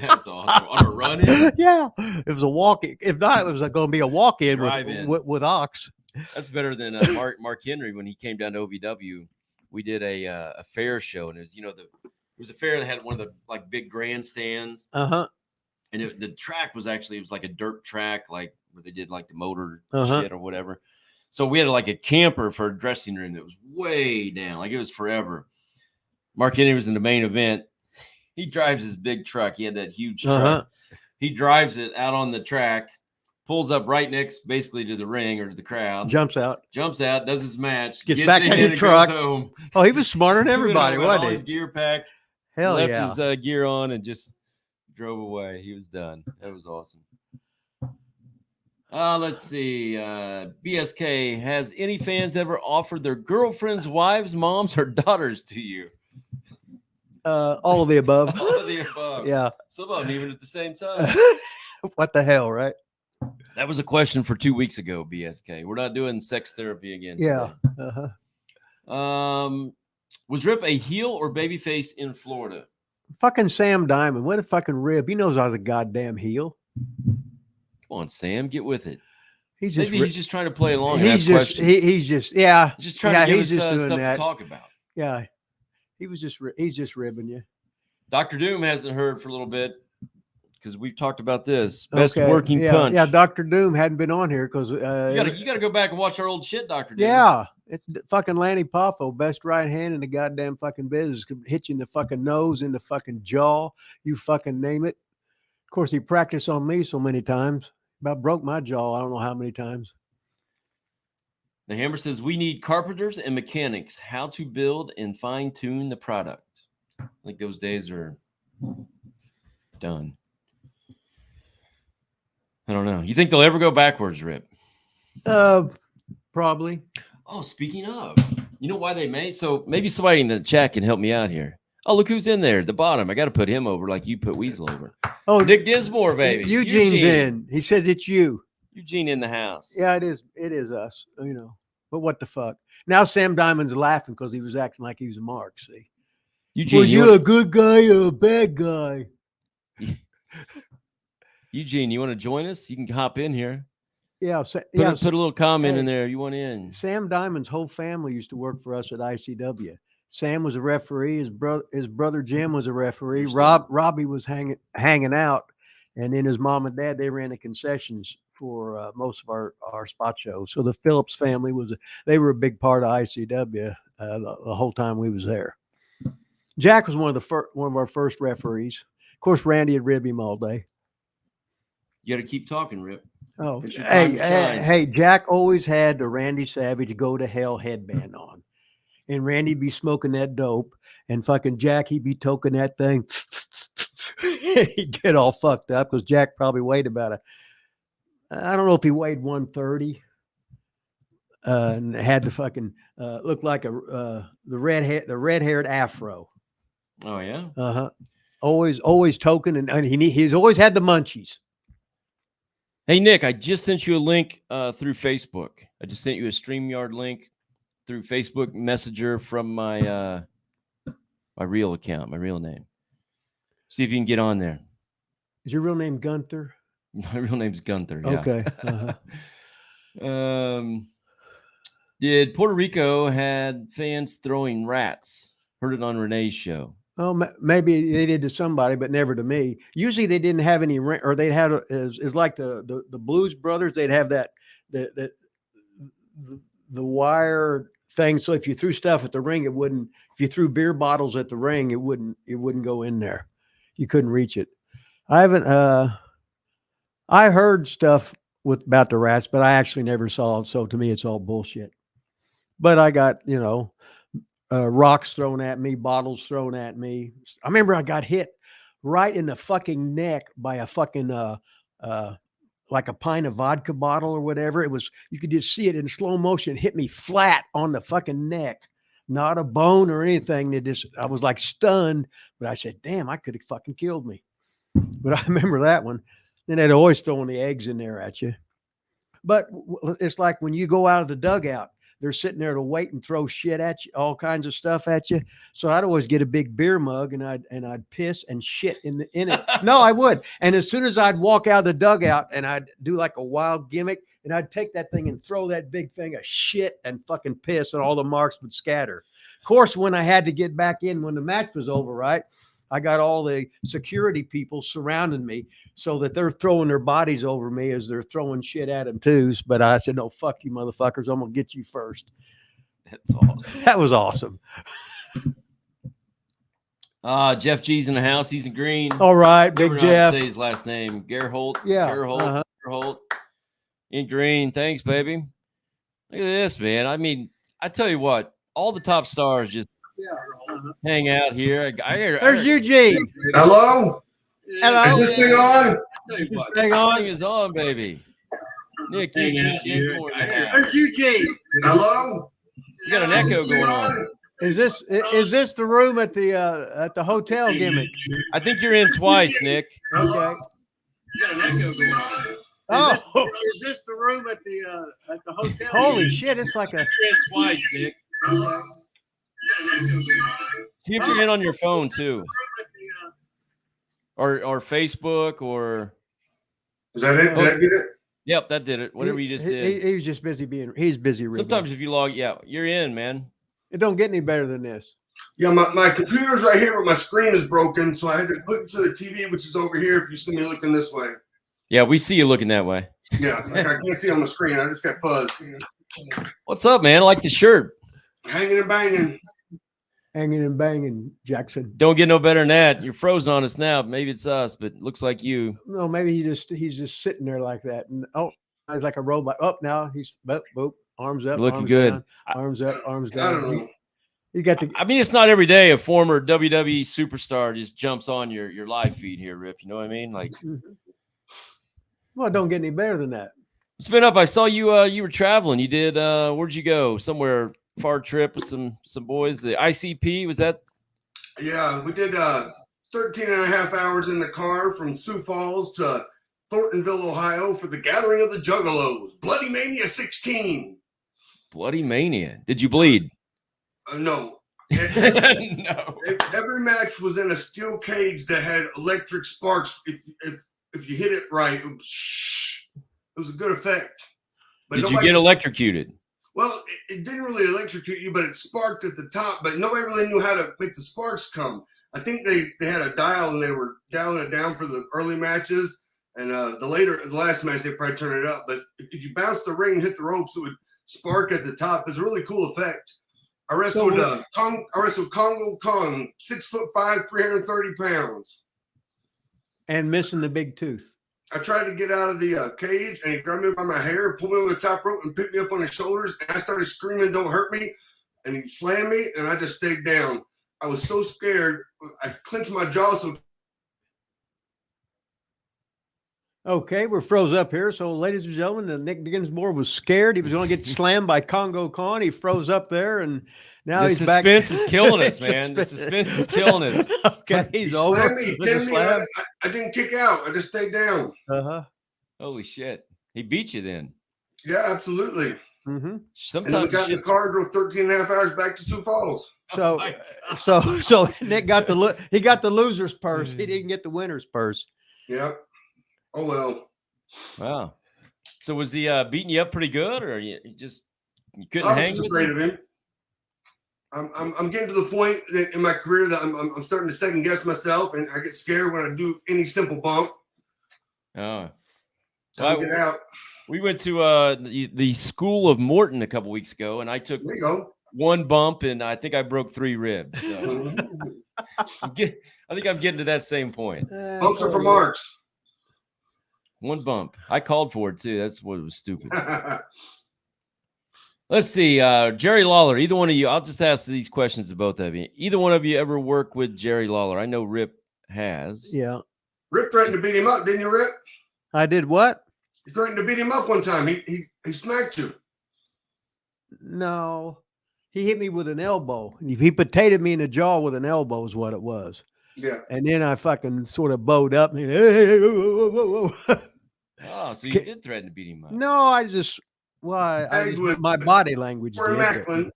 That's awesome. On a run in? Yeah. It was a walk in. If not, it was going to be a walk in with Ox. That's better than Mark Henry when he came down to OVW. We did a fair show, and it was it was a fair that had one of the big grandstands. And the track was it was like a dirt track, where they did the motor shit or whatever. So we had a camper for a dressing room that was way down, it was forever. Mark Henry was in the main event. He drives his big truck. He had that huge truck. He drives it out on the track, pulls up right next basically to the ring or to the crowd. Jumps out, does his match. Gets back in the truck. Goes home. Oh, he was smarter than everybody, wasn't he? His gear packed. Hell left yeah. His gear on and just drove away. He was done. That was awesome. Let's see. BSK, has any fans ever offered their girlfriends, wives, moms, or daughters to you? All of the above. All of the above. Yeah. Some of them even at the same time. What the hell, right? That was a question for 2 weeks ago, BSK. We're not doing sex therapy again. Yeah. Was Rip a heel or babyface in Florida? Fucking Sam Diamond. What a fucking rib. He knows I was a goddamn heel. Come on, Sam. Get with it. He's just trying to play along. He's just trying to give us stuff to talk about. Yeah. He's just ribbing you. Dr. Doom hasn't heard for a little bit. because we've talked about this. Best working yeah, punch. Yeah, Dr. Doom hadn't been on here because you gotta go back and watch our old shit, Dr. Doom. Yeah, it's fucking Lanny Poffo, best right hand in the goddamn fucking business. Could hit you in the fucking nose, in the fucking jaw, you fucking name it. Of course, he practiced on me so many times. About broke my jaw. I don't know how many times. The Hammer says we need carpenters and mechanics. How to build and fine tune the product. I think those days are done. I don't know. You think they'll ever go backwards, Rip? Probably. Oh, speaking of, you know why they may? So maybe somebody in the chat can help me out here. Oh, look who's in there at the bottom. I got to put him over like you put Weasel over. Oh, Nick Dismore, baby. Eugene's in. He says it's you. Eugene in the house. Yeah, it is. It is us. You know. But what the fuck? Now Sam Diamond's laughing because he was acting like he was a mark. See, Eugene, was you a good guy or a bad guy? Eugene, you want to join us? You can hop in here. Yeah, put a little comment in there. You want in? Sam Diamond's whole family used to work for us at ICW. Sam was a referee. His brother Jim was a referee. Robbie was hanging out, and then his mom and dad, they ran the concessions for most of our spot shows. So the Phillips family they were a big part of ICW the whole time we was there. Jack was one of our first referees. Of course, Randy had rib him all day. You got to keep talking, Rip. Oh, hey, Jack always had the Randy Savage Go to Hell headband on. And Randy'd be smoking that dope, and fucking Jack, he'd be toking that thing. He'd get all fucked up because Jack probably weighed about I don't know if he weighed 130. And had the fucking looked like the red-haired afro. Oh yeah. Always token, and he's always had the munchies. Hey Nick, I just sent you a link through Facebook. I just sent you a StreamYard link through Facebook Messenger from my real account, my real name. See if you can get on there. Is your real name Gunther? My real name's Gunther. Yeah. Okay. Did Puerto Rico had fans throwing rats? Heard it on Renee's show. Oh, maybe they did to somebody, but never to me. Usually they didn't have any, or they'd have is like the Blues Brothers. They'd have that the wire thing. So if you threw stuff at the ring, it wouldn't. If you threw beer bottles at the ring, it wouldn't go in there. You couldn't reach it. I haven't. I heard stuff about the rats, but I actually never saw it. So to me, it's all bullshit. But I got rocks thrown at me, bottles thrown at me. I remember I got hit right in the fucking neck by a fucking like a pint of vodka bottle or whatever. It was, you could just see it in slow motion, hit me flat on the fucking neck, not a bone or anything. I was like stunned, but I said, damn, I could have fucking killed me. But I remember that one. Then they'd always throwing the eggs in there at you. But it's like when you go out of the dugout, they're sitting there to wait and throw shit at you, all kinds of stuff at you. So I'd always get a big beer mug and I'd piss and shit in it. No, I would. And as soon as I'd walk out of the dugout and I'd do like a wild gimmick, and I'd take that thing and throw that big thing of shit and fucking piss, and all the marks would scatter. Of course, when I had to get back in when the match was over, right, I got all the security people surrounding me so that they're throwing their bodies over me as they're throwing shit at them too. But I said, no, fuck you motherfuckers. I'm going to get you first. That's awesome. That was awesome. Jeff G's in the house. He's in green. All right, Big Jeff. Say his last name. Gerholt. Yeah. Gerholt. Gerholt. In green. Thanks, baby. Look at this, man. I mean, I tell you what, all the top stars just hang out here. There's Eugene. Hello? Hello. Is this thing on? This thing is on, baby. Nick, Eugene. There's Eugene. Hello? You got an echo going on. Is this the room at the hotel gimmick? I think you're in twice, Nick. Okay. You got an echo going on. Oh, is this the room at the hotel? Holy shit! It's like you're in twice, Nick. See if you're in on your phone too, or Facebook, or is that it? Did I get it? Yep, that did it. Whatever you just did. He was just busy he's busy. Sometimes if you log, yeah, you're in, man. It don't get any better than this. Yeah, my computer's right here, but my screen is broken, so I had to hook to the TV, which is over here. If you see me looking this way. Yeah, we see you looking that way. Yeah, like I can't see on the screen. I just got fuzz. What's up, man? I like the shirt. Hanging and banging. Hanging and banging, Jackson. Don't get no better than that. You're frozen on us now. Maybe it's us, but it looks like you. No, maybe he's just sitting there like that. And he's like a robot. Up now, he's boop, arms up, Looking arms good. down, arms up, arms I don't down. know. You got the I mean, it's not every day a former WWE superstar just jumps on your live feed here, Rip. You know what I mean? Like, well, it don't get any better than that. spin up. I saw you. You were traveling. You did. Where'd you go? Somewhere far trip with some boys. The ICP, was that? Yeah, we did 13 and a half hours in the car from Sioux Falls to Thorntonville, Ohio for the Gathering of the Juggalos. Bloody Mania 16. Bloody Mania. Did you bleed? No. No. Every match was in a steel cage that had electric sparks. If you hit it right, it was a good effect. But Did you get electrocuted? Well, it didn't really electrocute you, but it sparked at the top. But nobody really knew how to make the sparks come. I think they had a dial and they were dialing it down for the early matches. And the last match, they probably turned it up. But if you bounce the ring and hit the ropes, it would spark at the top. It's a really cool effect. I wrestled Congo Kong, 6'5", 330 pounds. And missing the big tooth. I tried to get out of the cage, and he grabbed me by my hair, pulled me over the top rope, and picked me up on his shoulders. And I started screaming, "Don't hurt me!" And he slammed me, and I just stayed down. I was so scared. I clenched my jaw so. Okay, we're froze up here. So, ladies and gentlemen, the Nick Dinsmore was scared. He was going to get slammed by Congo Khan. He froze up there, and now he's back. The suspense is killing us, man. The suspense is killing us. Okay, he's over. He pinned me. I didn't kick out. I just stayed down. Holy shit. He beat you then. Yeah, absolutely. Mm-hmm. And then we got in the car, drove 13 and a half hours back to Sioux Falls. So, so Nick got the loser's purse. He didn't get the winner's purse. Yeah. Oh well. Wow. So was he beating you up pretty good, or you couldn't I hang was with afraid him? of him. I'm getting to the point that in my career that I'm starting to second guess myself, and I get scared when I do any simple bump. Oh. So get out. We went to the School of Morton a couple weeks ago, and I took There you go. one bump, and I think I broke 3 ribs. So I think I'm getting to that same point. Bumps are for marks. One bump. I called for it too. That's what was stupid. Let's see. Jerry Lawler, either one of you, I'll just ask these questions to both of you. Either one of you ever worked with Jerry Lawler? I know Rip has. Yeah. Rip threatened to beat him up, didn't you, Rip? I did what? You threatened to beat him up one time. He smacked you. No. He hit me with an elbow. He potatoed me in the jaw with an elbow is what it was. Yeah. And then I fucking sort of bowed up. And hey, whoa, whoa, whoa. Oh, so you did threaten to beat him up. No, I just my body language. Corey Macklin.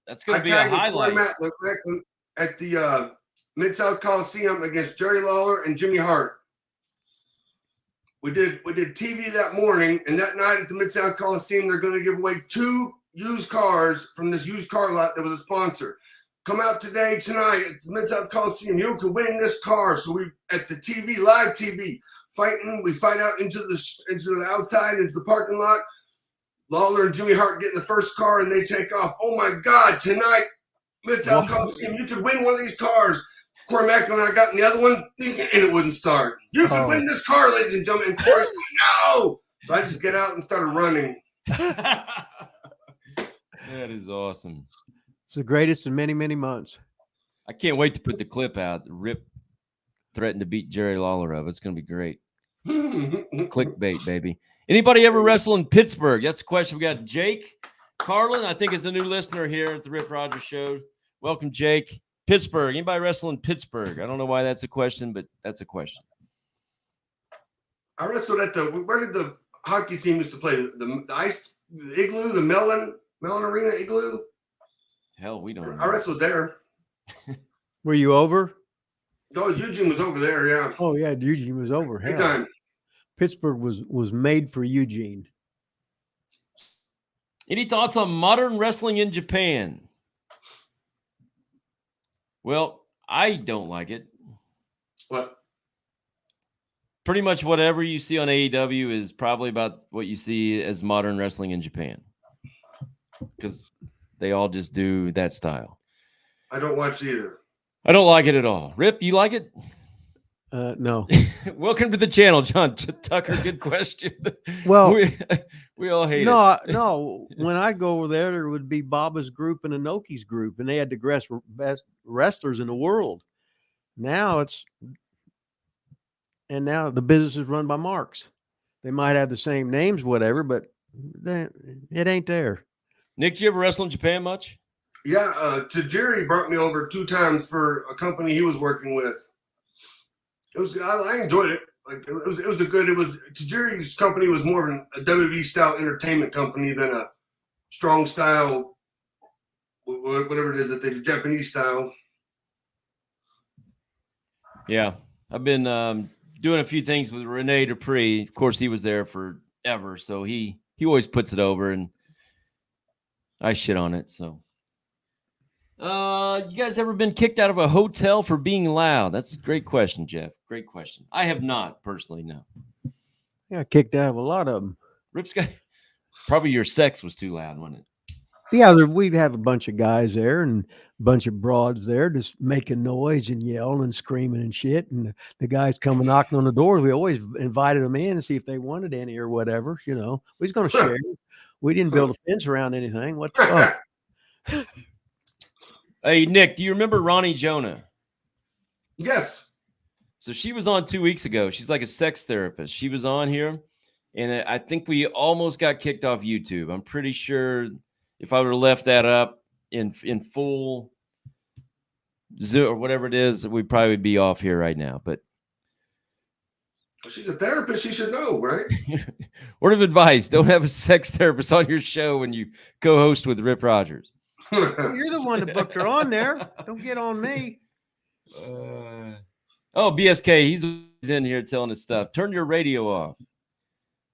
That's going to be a highlight. Corey Macklin at the Mid-South Coliseum against Jerry Lawler and Jimmy Hart. We did TV that morning, and that night at the Mid-South Coliseum, they're going to give away 2 used cars from this used car lot that was a sponsor. Come out tonight at the Mid-South Coliseum. You can win this car. So we at the TV, live TV, fighting. We fight out into the outside, into the parking lot. Lawler and Jimmy Hart get in the first car, and they take off. Oh my God! Tonight, Mid-South Coliseum, you could win one of these cars. Corey Macklin and I got in the other one, and it wouldn't start. You can win this car, ladies and gentlemen. And Corey, no! So I just get out and started running. That is awesome. It's the greatest in many, many months. I can't wait to put the clip out. Rip threatened to beat Jerry Lawler up. It's going to be great. Clickbait, baby. Anybody ever wrestle in Pittsburgh? That's the question. We got Jake Carlin, I think, is a new listener here at the Rip Rogers Show. Welcome, Jake. Pittsburgh. Anybody wrestle in Pittsburgh? I don't know why that's a question, but that's a question. I wrestled at where did the hockey team used to play? The ice, the Igloo, the Mellon Arena Igloo? Hell, we don't know. I wrestled there. Were you over? Oh, Eugene was over there, yeah. Oh, yeah, Eugene was over. Big Hell. time. Pittsburgh was made for Eugene. Any thoughts on modern wrestling in Japan? Well, I don't like it. What? Pretty much whatever you see on AEW is probably about what you see as modern wrestling in Japan, because they all just do that style. I don't watch either. I don't like it at all. Rip, you like it? No. Welcome to the channel, John Tucker. Good question. Well, we all hate it. No. When I go over there would be Baba's group and Inoki's group, and they had the best wrestlers in the world. Now now the business is run by marks. They might have the same names, whatever, but it ain't there. Nick, did you ever wrestle in Japan much? Yeah, Tajiri brought me over 2 times for a company he was working with. It was I enjoyed it. Like it was Tajiri's company was more of a WWE style entertainment company than a strong style, whatever it is that they do, Japanese style. Yeah, I've been doing a few things with Rene Dupree. Of course, he was there forever, so he always puts it over, and I shit on it. So, you guys ever been kicked out of a hotel for being loud? That's a great question, Jeff. Great question. I have not personally. No. Yeah, kicked out of a lot of them. Rip's guy. Probably your sex was too loud, wasn't it? Yeah, we'd have a bunch of guys there and a bunch of broads there just making noise and yelling and screaming and shit. And the guys coming knocking on the doors, we always invited them in and see if they wanted any or whatever. You know, we was going to share. We didn't build a fence around anything. What the fuck? Hey, Nick, do you remember Ronnie Jonah? Yes. So she was on 2 weeks ago. She's like a sex therapist. She was on here, and I think we almost got kicked off YouTube. I'm pretty sure if I would have left that up in full Zoom or whatever it is, we'd probably be off here right now. But she's a therapist. She should know, right? Word of advice: don't have a sex therapist on your show when you co-host with Rip Rogers. Well, you're the one that booked her on there. Don't get on me. Oh, BSK, he's in here telling us stuff. Turn your radio off.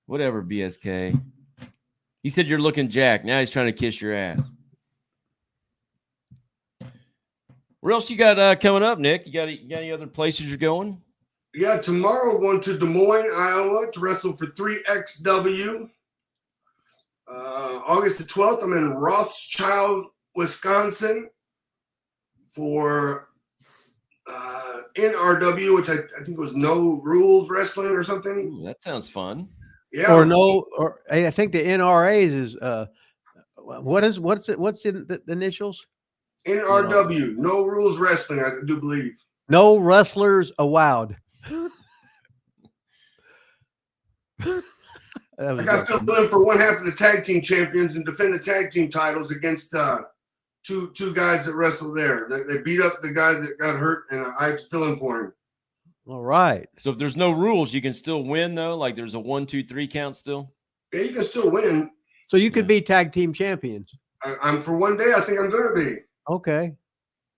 Whatever, BSK. He said you're looking jacked. Now he's trying to kiss your ass. Where else you got coming up, Nick? You got any other places you're going? Yeah, tomorrow going to Des Moines, Iowa to wrestle for 3XW. August the 12th, I'm in Rothschild, Wisconsin for NRW, which I think was No Rules Wrestling or something. Ooh, that sounds fun. Yeah. Or I think the NRA's is what's in the initials? NRW, No Rules Wrestling, I do believe. No wrestlers allowed. I got filled in for one half of the tag team champions and defend the tag team titles against two guys that wrestled there. They beat up the guy that got hurt, and I had to fill in for him. All right. So if there's no rules, you can still win, though? Like there's a 1, 2, 3 count still? Yeah, you can still win. So you could be tag team champions. I'm for one day, I think I'm going to be. Okay.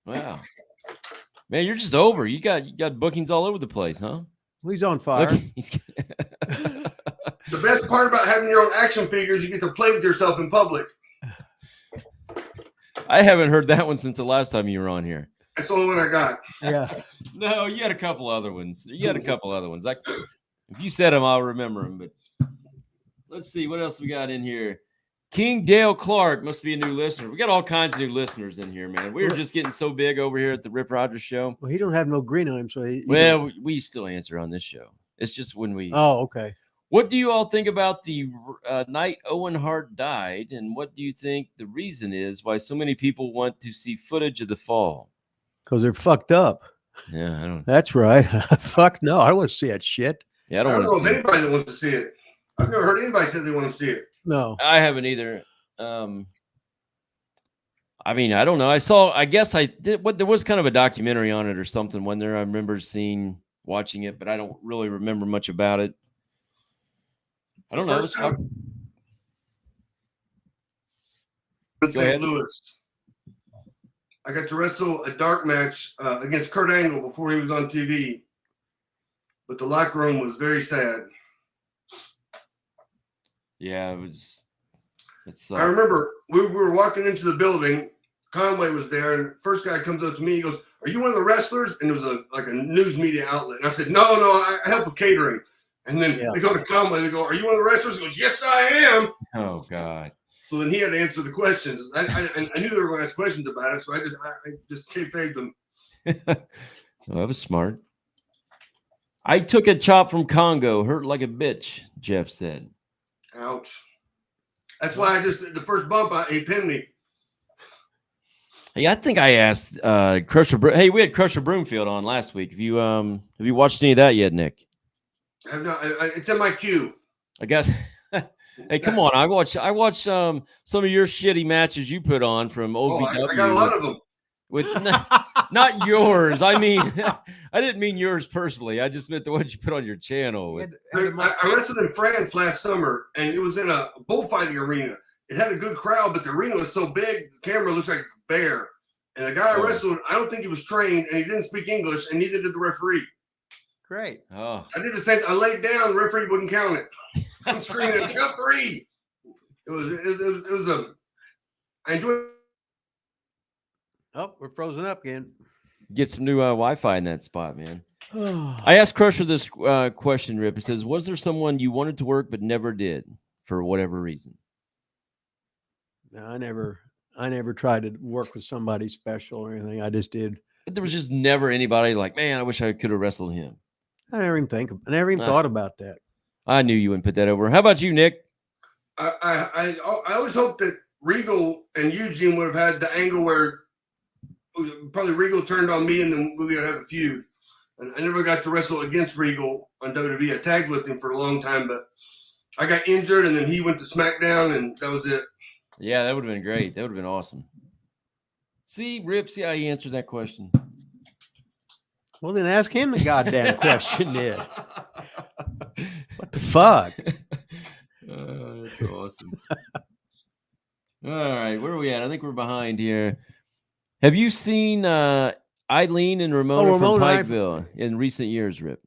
Wow. Man, you're just over. You got bookings all over the place, huh? Well, he's on fire. Look, The best part about having your own action figures, you get to play with yourself in public. I haven't heard that one since the last time you were on here. That's the only one I got. Yeah. No, you had a couple other ones. If you said them, I'll remember them. But let's see what else we got in here. King Dale Clark must be a new listener. We got all kinds of new listeners in here, man. We're just getting so big over here at the Rip Rogers show. Well, he don't have no green on him, so we still answer on this show. It's just when we. Oh, okay. What do you all think about the night Owen Hart died, and what do you think the reason is why so many people want to see footage of the fall? Because they're fucked up. Yeah, I don't. That's right. Fuck no, I don't want to see that shit. Yeah, I don't know want to of see anybody that wants to see it. I've never heard anybody say they want to see it. No, I haven't either. I mean, I don't know. I guess I did. There was kind of a documentary on it or something when there. I remember watching it, but I don't really remember much about it. I don't know. In St. Louis, I got to wrestle a dark match against Kurt Angle before he was on TV, but the locker room was very sad. Yeah, it was. I remember we were walking into the building, Conway was there, and first guy comes up to me. He goes, "Are you one of the wrestlers?" And it was a news media outlet. And I said, "No, I help with catering." And then they go to Conway. They go, "Are you one of the wrestlers?" He goes, "Yes, I am." Oh God. So then he had to answer the questions. I knew they were going to ask questions about it, so I just kayfabed them. Well, that was smart. I took a chop from Congo, hurt like a bitch, Jeff said. Ouch. That's why the first bump, he pinned me. Hey, I think I asked Crusher. Hey, we had Crusher Broomfield on last week. Have you watched any of that yet, Nick? I have not. It's in my queue. I guess. Hey, come on! I watched some of your shitty matches you put on from OVW. I got a lot of them. With not yours. I mean, I didn't mean yours personally. I just meant the ones you put on your channel. I wrestled in France last summer, and it was in a bullfighting arena. It had a good crowd, but the arena was so big, the camera looks like it's a bear. And the guy I wrestled, I don't think he was trained, and he didn't speak English, and neither did the referee. Great. Oh. I did the same. I laid down, the referee wouldn't count it. I'm screaming, count 3. It was I enjoyed. Oh, we're frozen up again. Get some new Wi-Fi in that spot, man. I asked Crusher this question, Rip. It says, was there someone you wanted to work but never did for whatever reason? No, I never tried to work with somebody special or anything. I just did. But there was just never anybody like, man, I wish I could have wrestled him. I never even thought about that. I knew you wouldn't put that over. How about you, Nick? I always hoped that Regal and Eugene would have had the angle where probably Regal turned on me and then we would have a feud. And I never got to wrestle against Regal on WWE. I tagged with him for a long time, but I got injured and then he went to SmackDown and that was it. Yeah, that would have been great. That would have been awesome. See, Rip, see how he answered that question? Well, then ask him the goddamn question then. What the fuck? That's awesome. All right, where are we at? I think we're behind here. Have you seen Eileen and Ramona from Pikeville in recent years, Rip?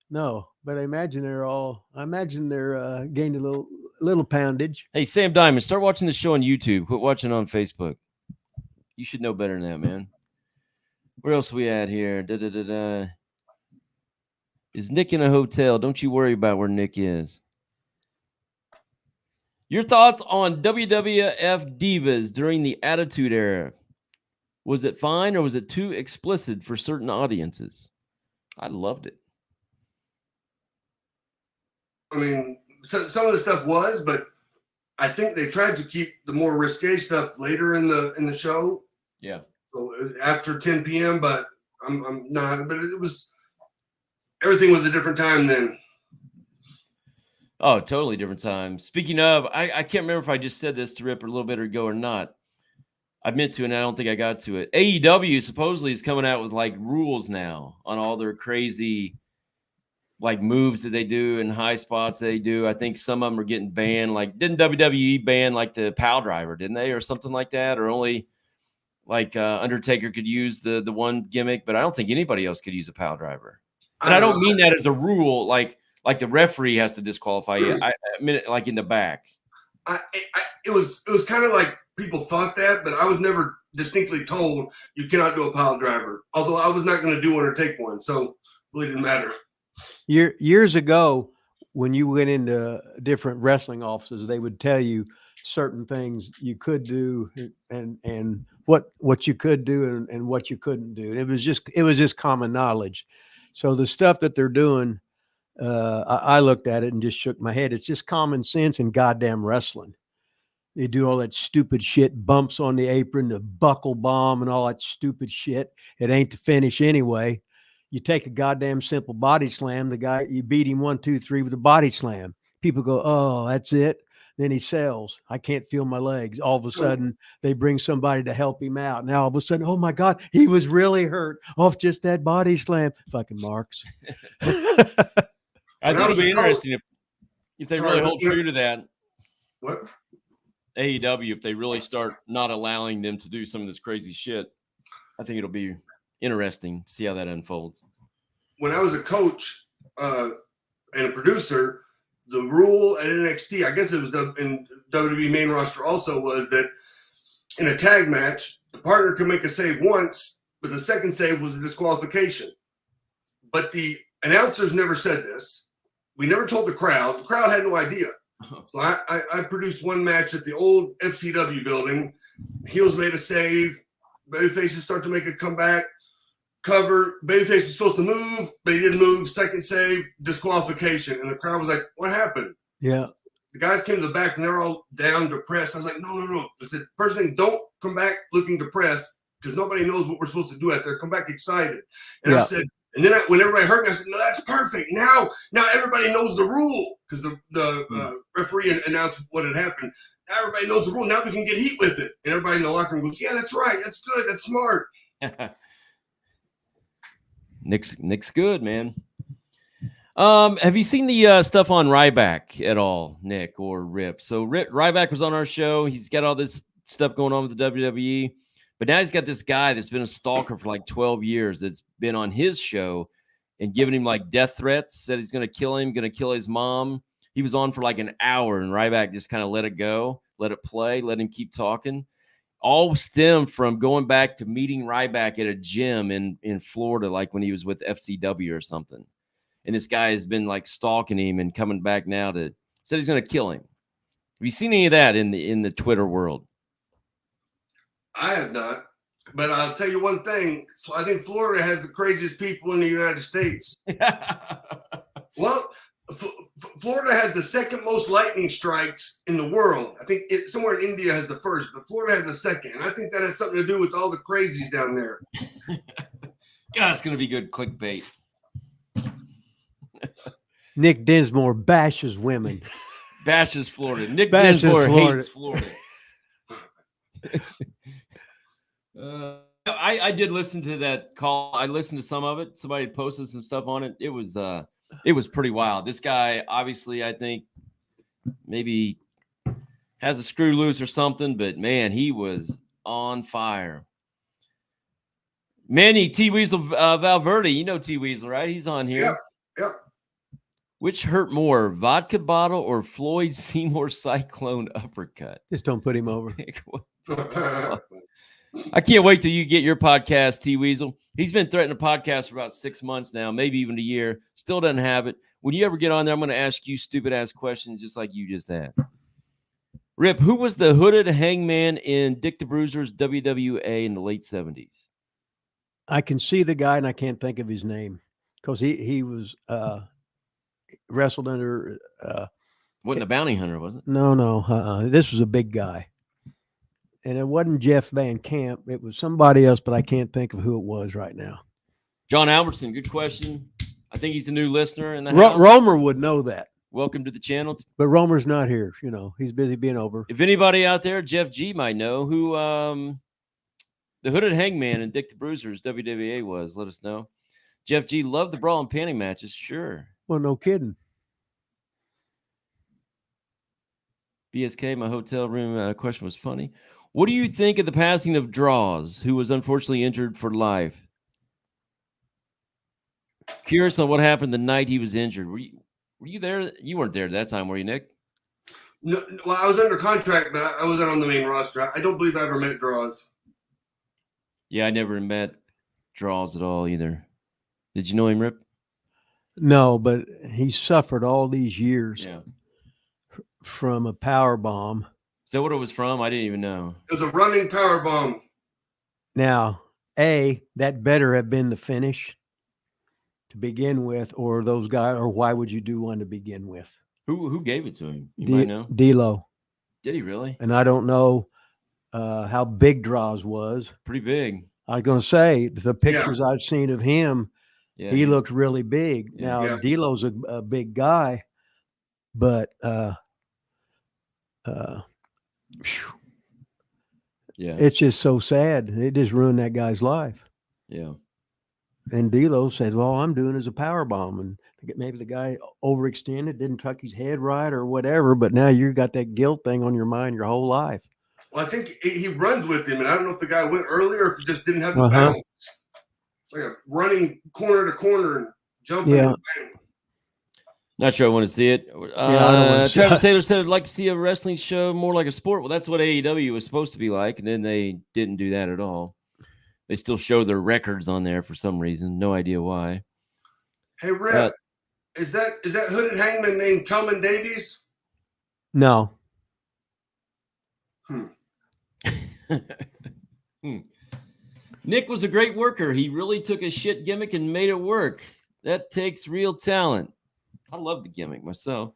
No, but I imagine they're gaining a little poundage. Hey, Sam Diamond, start watching the show on YouTube. Quit watching on Facebook. You should know better than that, man. Where else are we at here? Is Nick in a hotel? Don't you worry about where Nick is. Your thoughts on WWF Divas during the Attitude Era? Was it fine or was it too explicit for certain audiences? I loved it. I mean, some of the stuff was, but I think they tried to keep the more risque stuff later in the show. Yeah. So after 10 p.m., but I'm not. But it was, everything was a different time then. Oh, totally different time. Speaking of, I can't remember if I just said this to Rip a little bit ago or not. I meant to, and I don't think I got to it. AEW supposedly is coming out with like rules now on all their crazy like moves that they do and high spots they do. I think some of them are getting banned. Like, didn't WWE ban like the pile driver, didn't they, or something like that? Or only like Undertaker could use the one gimmick, but I don't think anybody else could use a pile driver. And I don't mean that as a rule, like the referee has to disqualify you. I mean it like in the back. It was kind of like people thought that, but I was never distinctly told you cannot do a pile driver. Although I was not going to do one or take one, so it really didn't matter. Years ago, when you went into different wrestling offices, they would tell you certain things you could do and what you could do and what you couldn't do. It was just common knowledge. So the stuff that they're doing, I looked at it and just shook my head. It's just common sense and goddamn wrestling. They do all that stupid shit, bumps on the apron, the buckle bomb and all that stupid shit. It ain't the finish anyway. You take a goddamn simple body slam, the guy, you beat him 1, 2, 3 with a body slam. People go, oh, that's it. Then he sells. I can't feel my legs. All of a sudden, they bring somebody to help him out. Now, all of a sudden, oh my God, he was really hurt off just that body slam. Fucking marks. I think it'll be interesting if they really hold true to that. What? AEW, if they really start not allowing them to do some of this crazy shit, I think it'll be interesting to see how that unfolds. When I was a coach and a producer, the rule at NXT, I guess it was in WWE main roster also, was that in a tag match, the partner could make a save once, but the second save was a disqualification. But the announcers never said this. We never told the crowd. The crowd had no idea. So I produced one match at the old FCW building. Heels made a save. Babyfaces start to make a comeback. Cover. Babyface was supposed to move, but he didn't move. Second save, disqualification. And the crowd was like, what happened? Yeah. The guys came to the back and they're all down, depressed. I was like, no. I said, first thing, don't come back looking depressed because nobody knows what we're supposed to do out there. Come back excited. And I said, and then when everybody heard me, I said, no, that's perfect. Now everybody knows the rule because the referee announced what had happened. Now everybody knows the rule. Now we can get heat with it. And everybody in the locker room goes, yeah, that's right. That's good. That's smart. Nick's good, man. Have you seen the stuff on Ryback at all, Nick or Rip? So Ryback was on our show. He's got all this stuff going on with the WWE, but now he's got this guy that's been a stalker for like 12 years that's been on his show and giving him like death threats, said he's going to kill him, going to kill his mom. He was on for like an hour, and Ryback just kind of let it go, let it play, let him keep talking. All stemmed from going back to meeting Ryback at a gym in Florida, like when he was with FCW or something. And this guy has been like stalking him and coming back now to said he's going to kill him. Have you seen any of that in the Twitter world? I have not, but I'll tell you one thing. I think Florida has the craziest people in the United States. Well, Florida has the second most lightning strikes in the world. I think somewhere in India has the first, but Florida has the second. And I think that has something to do with all the crazies down there. God, it's going to be good clickbait. Nick Dinsmore bashes women. Bashes Florida. Nick Bashes Dinsmore Florida. hates Florida. I did listen to that call. I listened to some of it. Somebody posted some stuff on it. It was pretty wild. This guy, obviously, I think maybe has a screw loose or something, but man, he was on fire. Manny T Weasel Valverde, you know T Weasel, right? He's on here. Yep. Which hurt more, vodka bottle or Floyd Seymour Cyclone uppercut? Just don't put him over. I can't wait till you get your podcast, T Weasel. He's been threatening a podcast for about 6 months now, maybe even a year. Still doesn't have it. When you ever get on there, I'm going to ask you stupid ass questions just like you just asked. Rip, who was the hooded hangman in Dick the Bruiser's WWA in the late 70s? I can see the guy and I can't think of his name because he was wrestled under. Wasn't the bounty hunter, was it? No. This was a big guy. And it wasn't Jeff Van Camp. It was somebody else, but I can't think of who it was right now. John Albertson, good question. I think he's a new listener in the house. Romer would know that. Welcome to the channel. But Romer's not here. You know, he's busy being over. If anybody out there, Jeff G might know who the hooded hangman in Dick the Bruiser's WWA was. Let us know. Jeff G loved the brawl and panning matches. Sure. Well, no kidding. BSK, my hotel room question was funny. What do you think of the passing of Draws, who was unfortunately injured for life? Curious on what happened the night he was injured. Were you there? You weren't there at that time, were you, Nick? No, well, I was under contract, but I wasn't on the main roster. I don't believe I ever met Draws. Yeah, I never met Draws at all either. Did you know him, Rip? No, but he suffered all these years from a power bomb. Is that what it was from? I didn't even know. It was a running power bomb. Now, that better have been the finish to begin with, or those guys, or why would you do one to begin with? Who gave it to him? You might know. D'Lo. Did he really? And I don't know how big Draws was. Pretty big. I was going to say the pictures I've seen of him, he looked really big. Yeah. Now, D'Lo's a big guy, but it's just so sad. It just ruined that guy's life. Yeah. And D'Lo said, well, all I'm doing is a power bomb. And maybe the guy overextended, didn't tuck his head right or whatever, but now you got that guilt thing on your mind your whole life. Well, I think he runs with him, and I don't know if the guy went earlier or if he just didn't have the balance. It's like a running corner to corner and jumping. Yeah. Not sure I want to see it. I don't wanna see Travis it. Taylor said, I'd like to see a wrestling show more like a sport. Well, that's what AEW was supposed to be like, and then they didn't do that at all. They still show their records on there for some reason. No idea why. Hey, Rip, is that hooded hangman named Tillman Davies? No. Nick was a great worker. He really took a shit gimmick and made it work. That takes real talent. I love the gimmick myself.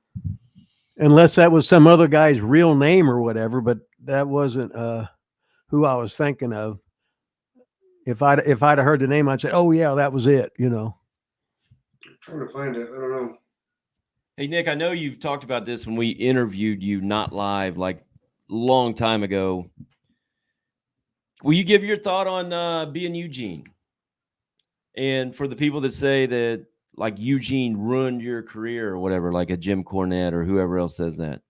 Unless that was some other guy's real name or whatever, but that wasn't who I was thinking of. If I'd have heard the name, I'd say, "Oh yeah, that was it." You know. I'm trying to find it. I don't know. Hey Nick, I know you've talked about this when we interviewed you, not live, like a long time ago. Will you give your thought on being Eugene? And for the people that say that like Eugene ruined your career or whatever, like a Jim Cornette or whoever else says that.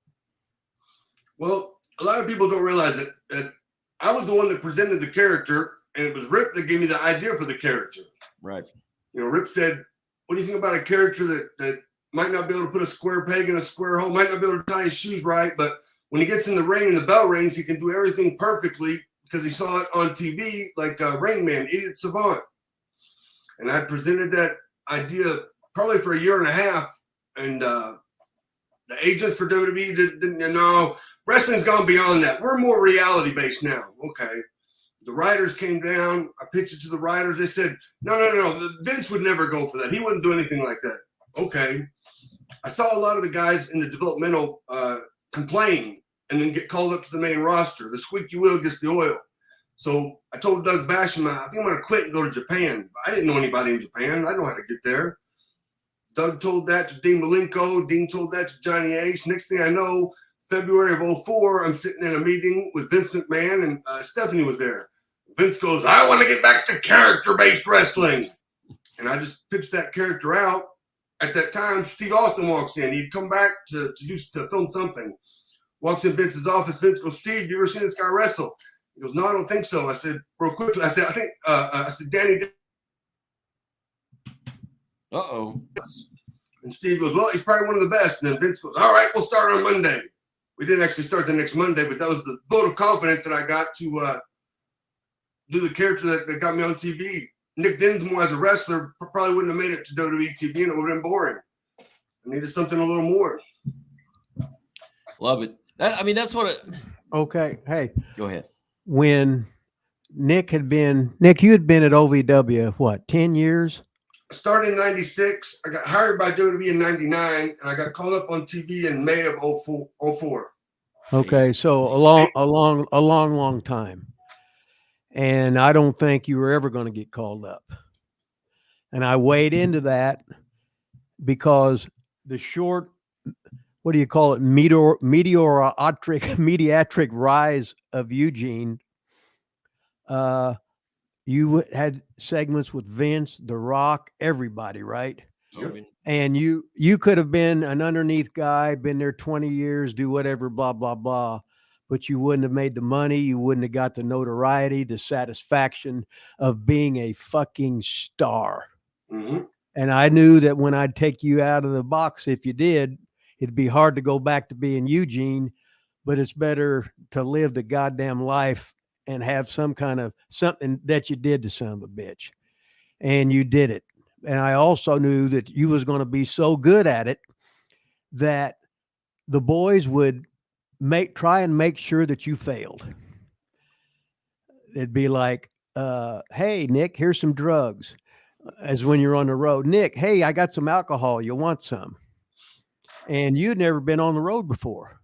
Well, a lot of people don't realize that I was the one that presented the character, and it was Rip that gave me the idea for the character. Right. You know, Rip said, "What do you think about a character that might not be able to put a square peg in a square hole, might not be able to tie his shoes right, but when he gets in the ring and the bell rings, he can do everything perfectly because he saw it on TV like Rain Man, Idiot Savant." And I presented that idea probably for a year and a half, and the agents for WWE didn't know. Wrestling's gone beyond that. We're more reality-based now. Okay. The writers came down. I pitched it to the writers. They said, no. Vince would never go for that. He wouldn't do anything like that. Okay. I saw a lot of the guys in the developmental complain and then get called up to the main roster. The squeaky wheel gets the oil. So I told Doug Basham, I think I'm going to quit and go to Japan. I didn't know anybody in Japan. I don't know how to get there. Doug told that to Dean Malenko. Dean told that to Johnny Ace. Next thing I know, February of 2004, I'm sitting in a meeting with Vince McMahon, and Stephanie was there. Vince goes, "I want to get back to character-based wrestling." And I just pitched that character out. At that time, Steve Austin walks in. He'd come back to film something. Walks in Vince's office. Vince goes, "Steve, you ever seen this guy wrestle?" He goes, "No, I don't think so." I said, real quickly, I said, "Danny." Uh-oh. And Steve goes, "Well, he's probably one of the best." And then Vince goes, "All right, we'll start on Monday." We didn't actually start the next Monday, but that was the vote of confidence that I got to do the character that got me on TV. Nick Dinsmore as a wrestler probably wouldn't have made it to WWE TV, and it would have been boring. I needed something a little more. Love it. That's what it... Okay. Hey, Go ahead. When Nick, you had been at OVW, what, 10 years? I started in 96. I got hired by WWE in 99, and I got called up on TV in May of 04. Okay, so a long time. And I don't think you were ever going to get called up. And I weighed into that because the short, what do you call it, mediatric rise of Eugene. You had segments with Vince, The Rock, everybody, right? Yep. And you could have been an underneath guy, been there 20 years, do whatever, blah, blah, blah. But you wouldn't have made the money. You wouldn't have got the notoriety, the satisfaction of being a fucking star. Mm-hmm. And I knew that when I'd take you out of the box, if you did, it'd be hard to go back to being Eugene, but it's better to live the goddamn life and have some kind of something that you did to son of a bitch. And you did it. And I also knew that you was going to be so good at it that the boys would try and make sure that you failed. It'd be like, "Hey, Nick, here's some drugs." As when you're on the road, "Nick, hey, I got some alcohol. You want some?" And you'd never been on the road before.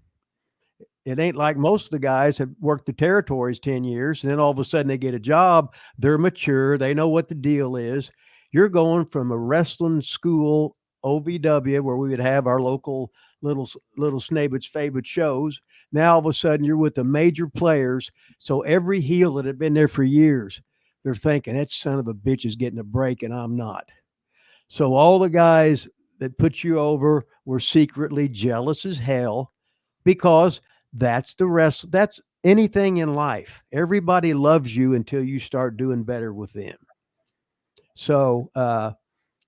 It ain't like most of the guys have worked the territories 10 years, and then all of a sudden they get a job. They're mature. They know what the deal is. You're going from a wrestling school, OVW, where we would have our local little Snabbits favorite shows. Now all of a sudden you're with the major players. So every heel that had been there for years, they're thinking, that son of a bitch is getting a break and I'm not. So all the guys that put you over were secretly jealous as hell, because that's the rest. That's anything in life. Everybody loves you until you start doing better with them. So,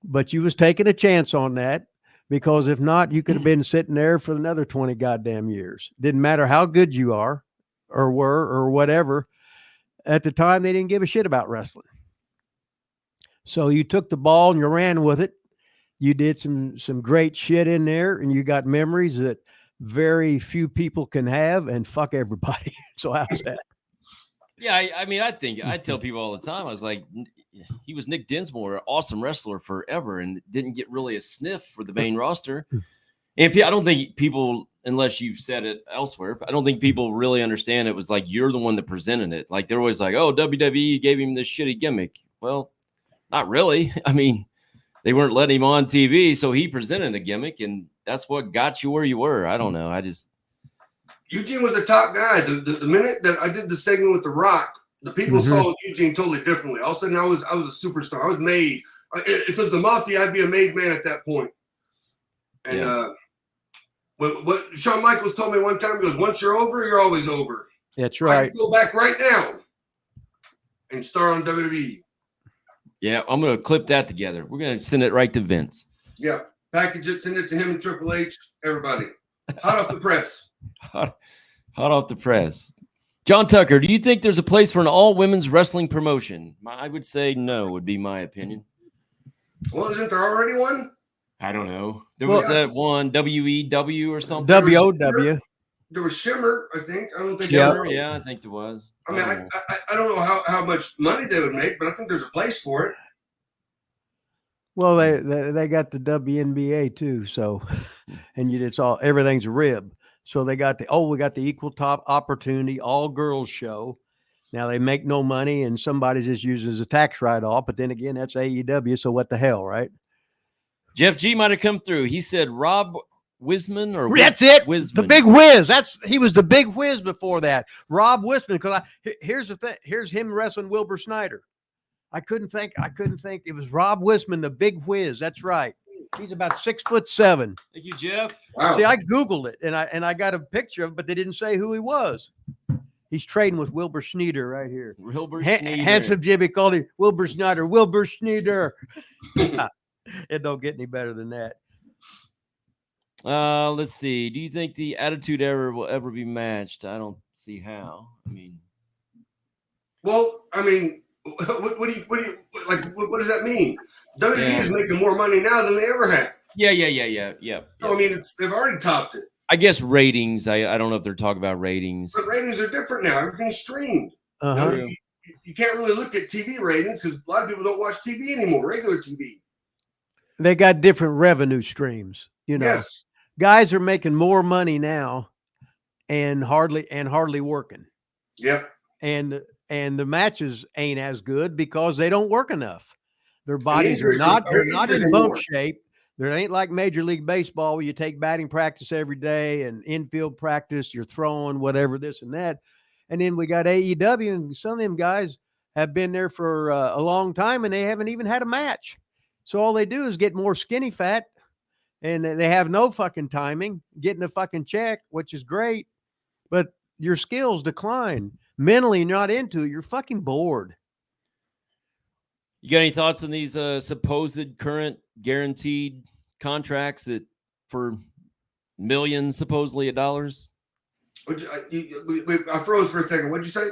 but you was taking a chance on that. because if not, you could have been sitting there for another 20 goddamn years. Didn't matter how good you are or were or whatever. At the time, they didn't give a shit about wrestling. So you took the ball and you ran with it. You did some great shit in there, and you got memories that very few people can have, and fuck everybody. So how's that? Yeah, I mean, I tell people all the time, I was like, he was Nick Dinsmore, an awesome wrestler forever, and didn't get really a sniff for the main roster. And I don't think people, unless you've said it elsewhere, I don't think people really understand it was like you're the one that presented it. Like they're always like, oh, WWE gave him this shitty gimmick. Well, not really. I mean, they weren't letting him on TV, so he presented a gimmick, and that's what got you where you were. I don't know. Eugene was a top guy. The minute that I did the segment with The Rock, the people saw Eugene totally differently. All of a sudden, I was a superstar. I was made. If it was the Mafia, I'd be a made man at that point. And what Shawn Michaels told me one time, he goes, once you're over, you're always over. That's right. I can go back right now and star on WWE. Yeah, I'm going to clip that together. We're going to send it right to Vince. Yeah, package it, send it to him and Triple H, everybody. Hot off the press. Hot off the press. John Tucker, do you think there's a place for an all-women's wrestling promotion? I would say no, would be my opinion. Well, isn't there already one? I don't know. There was that one, WEW or something. WOW. There was Shimmer, I think. I don't think Shimmer, yeah, I think there was. I mean, I don't know how much money they would make, but I think there's a place for it. Well, they got the WNBA too, so and everything's a rib. So they got we got the equal top opportunity all girls show. Now they make no money, and somebody just uses a tax write-off. But then again, that's AEW, so what the hell, right? Jeff G might have come through. He said Rob Wiseman or that's it. Wiseman. The Big Whiz. He was the Big Whiz before that. Rob Wiseman. Because here's the thing. Here's him wrestling Wilbur Snyder. I couldn't think. It was Rob Wiseman, the Big Whiz. That's right. He's about 6'7". Thank you, Jeff. Wow. See, I Googled it and I got a picture of it, but they didn't say who he was. He's trading with Wilbur Snyder right here. Wilbur Snyder. Handsome Jimmy called him Wilbur Snyder. Wilbur Snyder. It don't get any better than that. Let's see. Do you think the Attitude Era will ever be matched? I don't see how. What does that mean? WWE is making more money now than they ever have. Yeah. So, I mean, they've already topped it. I guess ratings. I don't know if they're talking about ratings. But ratings are different now. Everything's streamed. You can't really look at TV ratings because a lot of people don't watch TV anymore, regular TV. They got different revenue streams. Yes. Guys are making more money now and hardly working. Yep. And the matches ain't as good because they don't work enough. Their bodies are not in bump shape. There ain't like Major League Baseball where you take batting practice every day and infield practice, you're throwing whatever, this and that. And then we got AEW, and some of them guys have been there for a long time and they haven't even had a match. So all they do is get more skinny fat, and they have no fucking timing, getting a fucking check, which is great, but your skills decline. Mentally, you're not into it. You're fucking bored. You got any thoughts on these supposed current guaranteed contracts that for millions supposedly of dollars? I froze for a second. What'd you say?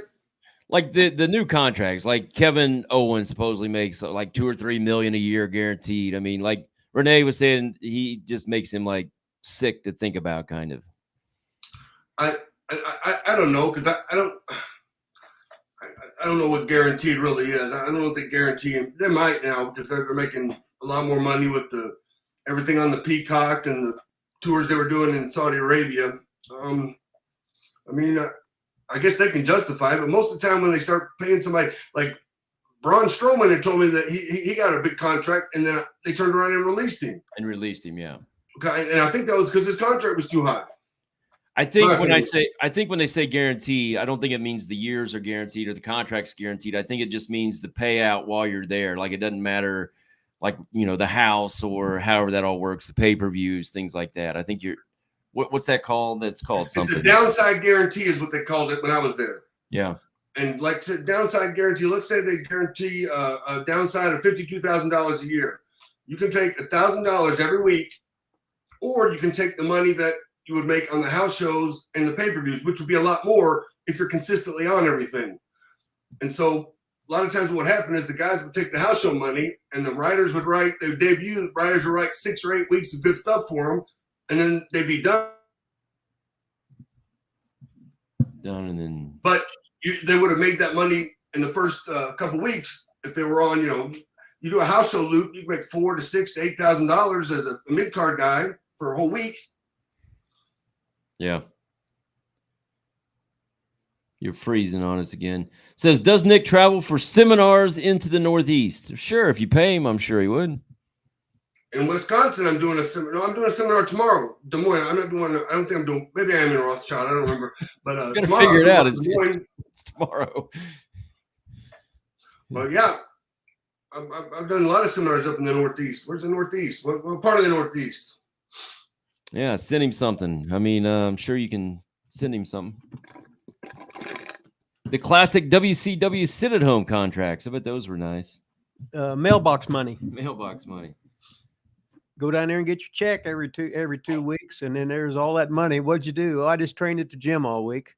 Like the new contracts, like Kevin Owens supposedly makes like $2 or $3 million a year guaranteed. I mean, like Renee was saying, he just makes him like sick to think about, kind of. I don't know, because I don't know what guaranteed really is. I don't know if they guarantee him. They might now, because they're making a lot more money with everything on the Peacock and the tours they were doing in Saudi Arabia. I guess they can justify it, but most of the time when they start paying somebody, like Braun Strowman had told me that he got a big contract, and then they turned around and released him. Yeah. Okay, and I think that was because his contract was too high. I think when they say guaranteed, I don't think it means the years are guaranteed or the contract's guaranteed. I think it just means the payout while you're there. Like it doesn't matter, like the house or however that all works, the pay-per-views, things like that. I think what's that called? That's called something. It's a downside guarantee is what they called it when I was there. Yeah. And like downside guarantee, let's say they guarantee a downside of $52,000 a year. You can take $1,000 every week or you can take the money that you would make on the house shows and the pay-per-views, which would be a lot more if you're consistently on everything. And so a lot of times what would happen is the guys would take the house show money and the writers would write, they would debut, the writers would write 6 or 8 weeks of good stuff for them, and then they'd be done. And then. But they would have made that money in the first couple weeks if they were on, you do a house show loop, you can make $4,000 to $6,000 to $8,000 as a mid-card guy for a whole week. Yeah. You're freezing on us again. Says, does Nick travel for seminars into the Northeast? Sure, if you pay him, I'm sure he would. In Wisconsin, I'm doing a seminar. I'm doing a seminar tomorrow. Des Moines. I'm not doing. I don't think I'm doing. Maybe I am in Rothschild. I don't remember. But tomorrow, figure it out. It's tomorrow. But yeah, I've done a lot of seminars up in the Northeast. Where's the Northeast? What part of the Northeast? Yeah, send him something. I mean, I'm sure you can send him something. The classic WCW sit-at-home contracts. I bet those were nice. Mailbox money. Mailbox money. Go down there and get your check every 2 weeks, and then there's all that money. What'd you do? Oh, I just trained at the gym all week.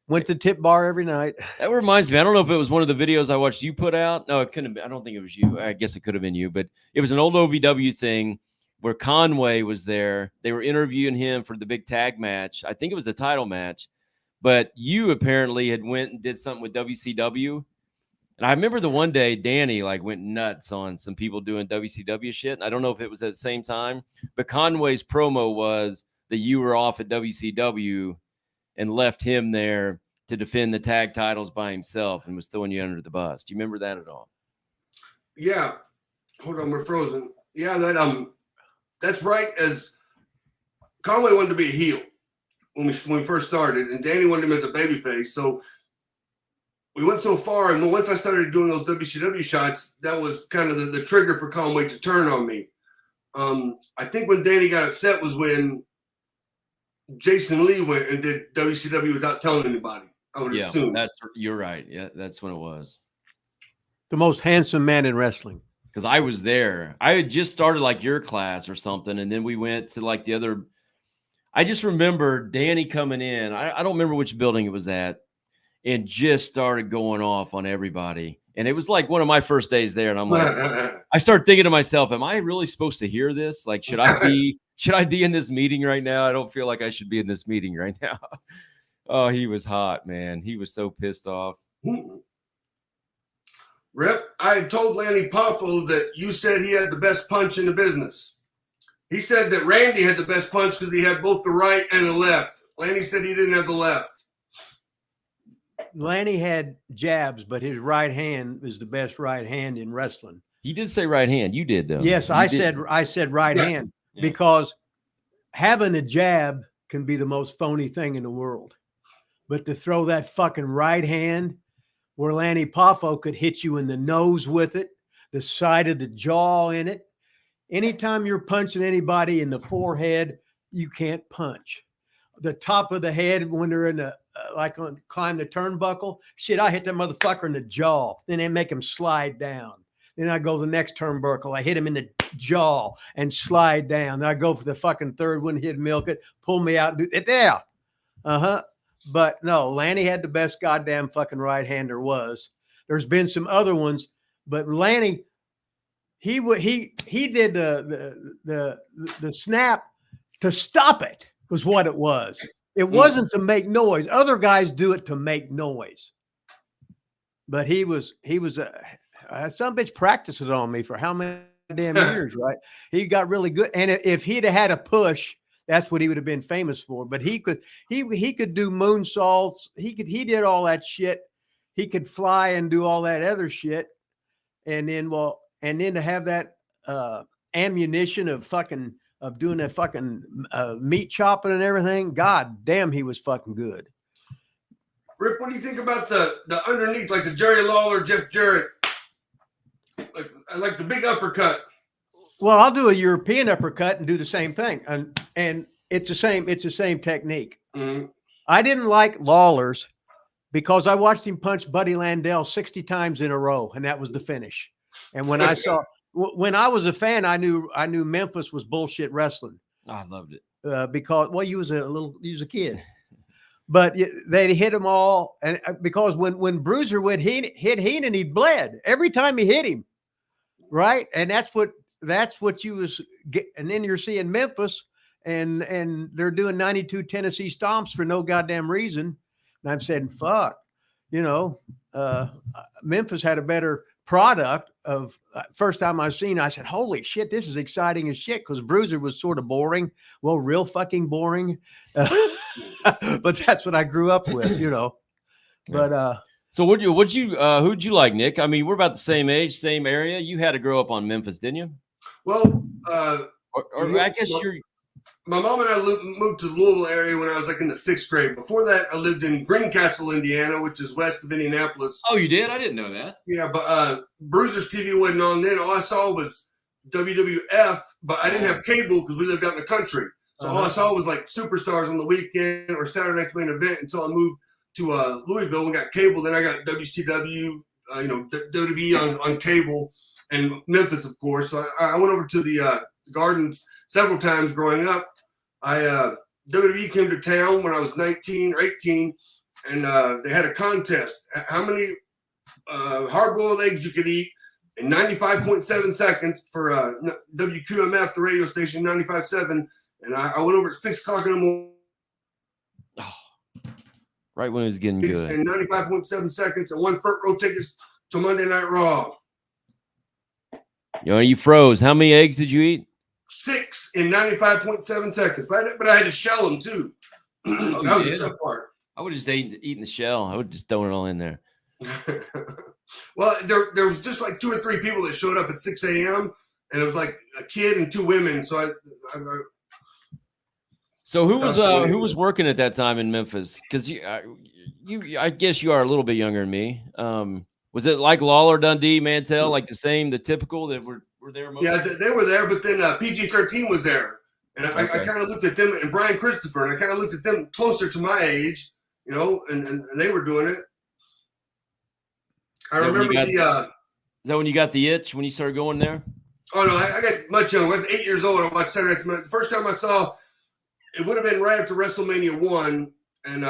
Went to tip bar every night. That reminds me. I don't know if it was one of the videos I watched you put out. No, it couldn't have been. I don't think it was you. I guess it could have been you, but it was an old OVW thing where Conway was there. They were interviewing him for the big tag match. I think it was the title match, but you apparently had went and did something with WCW. And I remember the one day Danny went nuts on some people doing WCW shit. And I don't know if it was at the same time, but Conway's promo was that you were off at WCW and left him there to defend the tag titles by himself and was throwing you under the bus. Do you remember that at all? Yeah. Hold on, we're frozen. Yeah, that's right. As Conway wanted to be a heel when we first started, and Danny wanted him as a babyface. So we went so far, and once I started doing those WCW shots, that was kind of the trigger for Conway to turn on me. I think when Danny got upset was when Jason Lee went and did WCW without telling anybody. I would assume. You're right. Yeah, that's when it was. The most handsome man in wrestling. Because I was there. I had just started your class or something, and then we went to the other. I just remember Danny coming in. I don't remember which building it was at, and just started going off on everybody. And it was one of my first days there, and I'm I started thinking to myself, am I really supposed to hear this? Should I be in this meeting right now? I don't feel like I should be in this meeting right now. Oh, he was hot, man. He was so pissed off. Rip, I had told Lanny Poffo that you said he had the best punch in the business. He said that Randy had the best punch because he had both the right and the left. Lanny said he didn't have the left. Lanny had jabs, but his right hand is the best right hand in wrestling. He did say right hand. You did, though. Yes, I said right hand because having a jab can be the most phony thing in the world. But to throw that fucking right hand where Lanny Poffo could hit you in the nose with it, the side of the jaw in it. Anytime you're punching anybody in the forehead, you can't punch. The top of the head when they're in the climb the turnbuckle. Shit, I hit that motherfucker in the jaw. Then they make him slide down. Then I go the next turnbuckle. I hit him in the jaw and slide down. Then I go for the fucking third one, hit milk it, pull me out, do it there. But no, Lanny had the best goddamn fucking right hand there was. There's been some other ones, but Lanny, he did the snap to stop it was what it was. It wasn't to make noise. Other guys do it to make noise. But he was some bitch practices on me for how many damn years, right? He got really good. And if he'd have had a push, that's what he would have been famous for. But he could do moonsaults. He did all that shit. He could fly and do all that other shit. And then to have that ammunition of doing that fucking meat chopping and everything, god damn, he was fucking good. Rip, what do you think about the underneath, like the Jerry Lawler, Jeff Jarrett, like the big uppercut? Well, I'll do a European uppercut and do the same thing, and it's the same technique. Mm-hmm. I didn't like Lawler's because I watched him punch Buddy Landell 60 times in a row, and that was the finish. And when I when I was a fan, I knew Memphis was bullshit wrestling. I loved it. Because you was a kid, but they hit them all, and because when Bruiser would hit Heenan, he bled every time he hit him, right? And that's what you was and then you're seeing Memphis, and they're doing 92 Tennessee stomps for no goddamn reason, and I'm saying, fuck, Memphis had a better product of first time I said, holy shit, this is exciting as shit, because Bruiser was sort of boring. Well, real fucking boring. But that's what I grew up with, But so who'd you like, Nick? I mean, we're about the same age, same area. You had to grow up on Memphis, didn't you? Well, or I guess my mom and I moved to the Louisville area when I was like in the 6th grade. Before that, I lived in Greencastle, Indiana, which is west of Indianapolis. Oh, you did? I didn't know that. Yeah, but Bruiser's TV wasn't on then. All I saw was WWF, but I didn't have cable because we lived out in the country. So all I saw was like Superstars on the weekend or Saturday Night's Main Event until I moved to Louisville and got cable. Then I got WCW, WWE on cable, and Memphis, of course. So I went over to the Gardens several times growing up. WWE came to town when I was 19 or 18, and they had a contest. How many hard-boiled eggs you could eat in 95.7 seconds for WQMF, the radio station, 95.7. And I went over at 6 o'clock in the morning. Oh, right when it was getting good. In 95.7 seconds and won front row tickets to Monday Night Raw. You froze. How many eggs did you eat? 6 in 95.7 seconds. But I had to shell them too. That was the tough part. I would have just eaten the shell. I would have just thrown it all in there. Well, there was just like 2 or 3 people that showed up at 6 a.m. and it was like a kid and 2 women. So So who was working at that time in Memphis? Because I guess you are a little bit younger than me. Was it like Lawler, Dundee, Mantell, like the typical that were there? Yeah, they were there, but then PG-13 was there, and I kind of looked at them, and Brian Christopher, and I kind of looked at them closer to my age, and they were doing it. I remember is that when you got the itch when you started going there? Oh no, I got much younger. I was 8 years old. I watched Saturday Night's Main. The first time I saw it would have been right after WrestleMania 1, and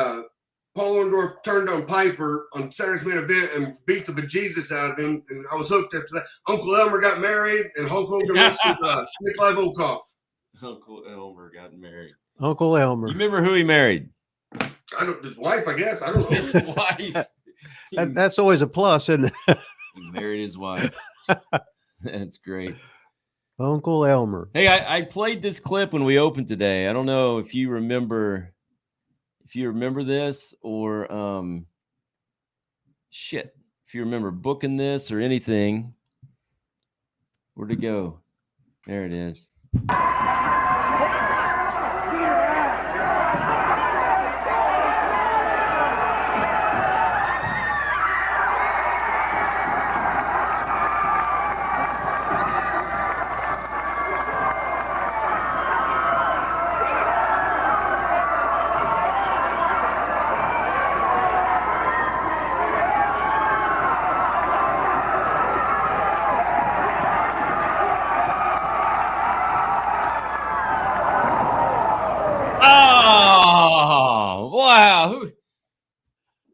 Paul Orndorff turned on Piper on Saturday's Main Event and beat the bejesus out of him, and I was hooked after that. Uncle Elmer got married, and Hulk Hogan wrestled Nikolai Volkov. Uncle Elmer got married. Uncle Elmer. You remember who he married? His wife, I guess. I don't know. His wife. That's always a plus, isn't it? He married his wife. That's great. Uncle Elmer. Hey, I played this clip when we opened today. I don't know if you remember this or if you remember booking this or anything. Where'd it go? There it is.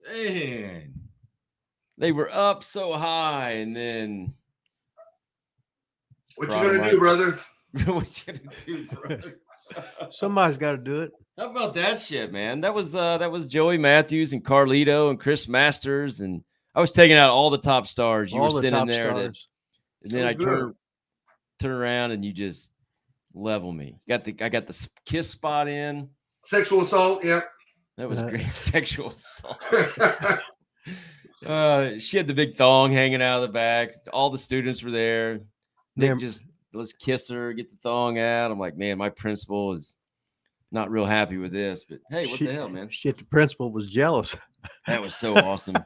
Man, they were up so high, and then what you gonna do, brother? What you gonna do, brother? Somebody's got to do it. How about that shit, man? That was Joey Matthews and Carlito and Chris Masters, and I was taking out all the top stars. You were sitting there, and then I turn around and you just level me. I got the kiss spot in. Sexual assault, yep. That was great. Sexual assault. She had the big thong hanging out of the back. All the students were there. Nick just, let's kiss her, get the thong out. I'm like, man, my principal is not real happy with this. But hey, what the hell, man? Shit, the principal was jealous. That was so awesome.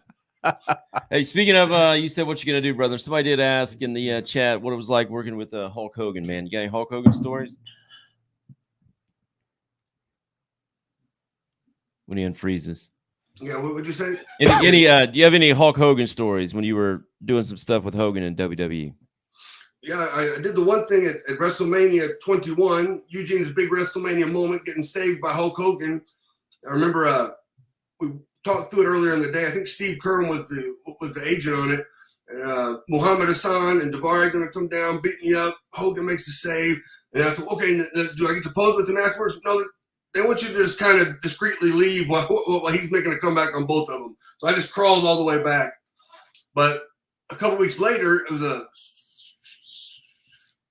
Hey, speaking of, you said what you're gonna do, brother. Somebody did ask in the chat what it was like working with Hulk Hogan, man. You got any Hulk Hogan stories? When he unfreezes. Yeah, what would you say? Do you have any Hulk Hogan stories when you were doing some stuff with Hogan in WWE? Yeah, I did the one thing at WrestleMania 21, Eugene's big WrestleMania moment, getting saved by Hulk Hogan. I remember we talked through it earlier in the day. I think Steve Keirn was the agent on it. And, Muhammad Hassan and Daivari going to come down, beat me up. Hogan makes the save. And I said, okay, do I get to pose with him afterwards? No, they want you to just kind of discreetly leave while he's making a comeback on both of them. So I just crawled all the way back. But a couple weeks later, it was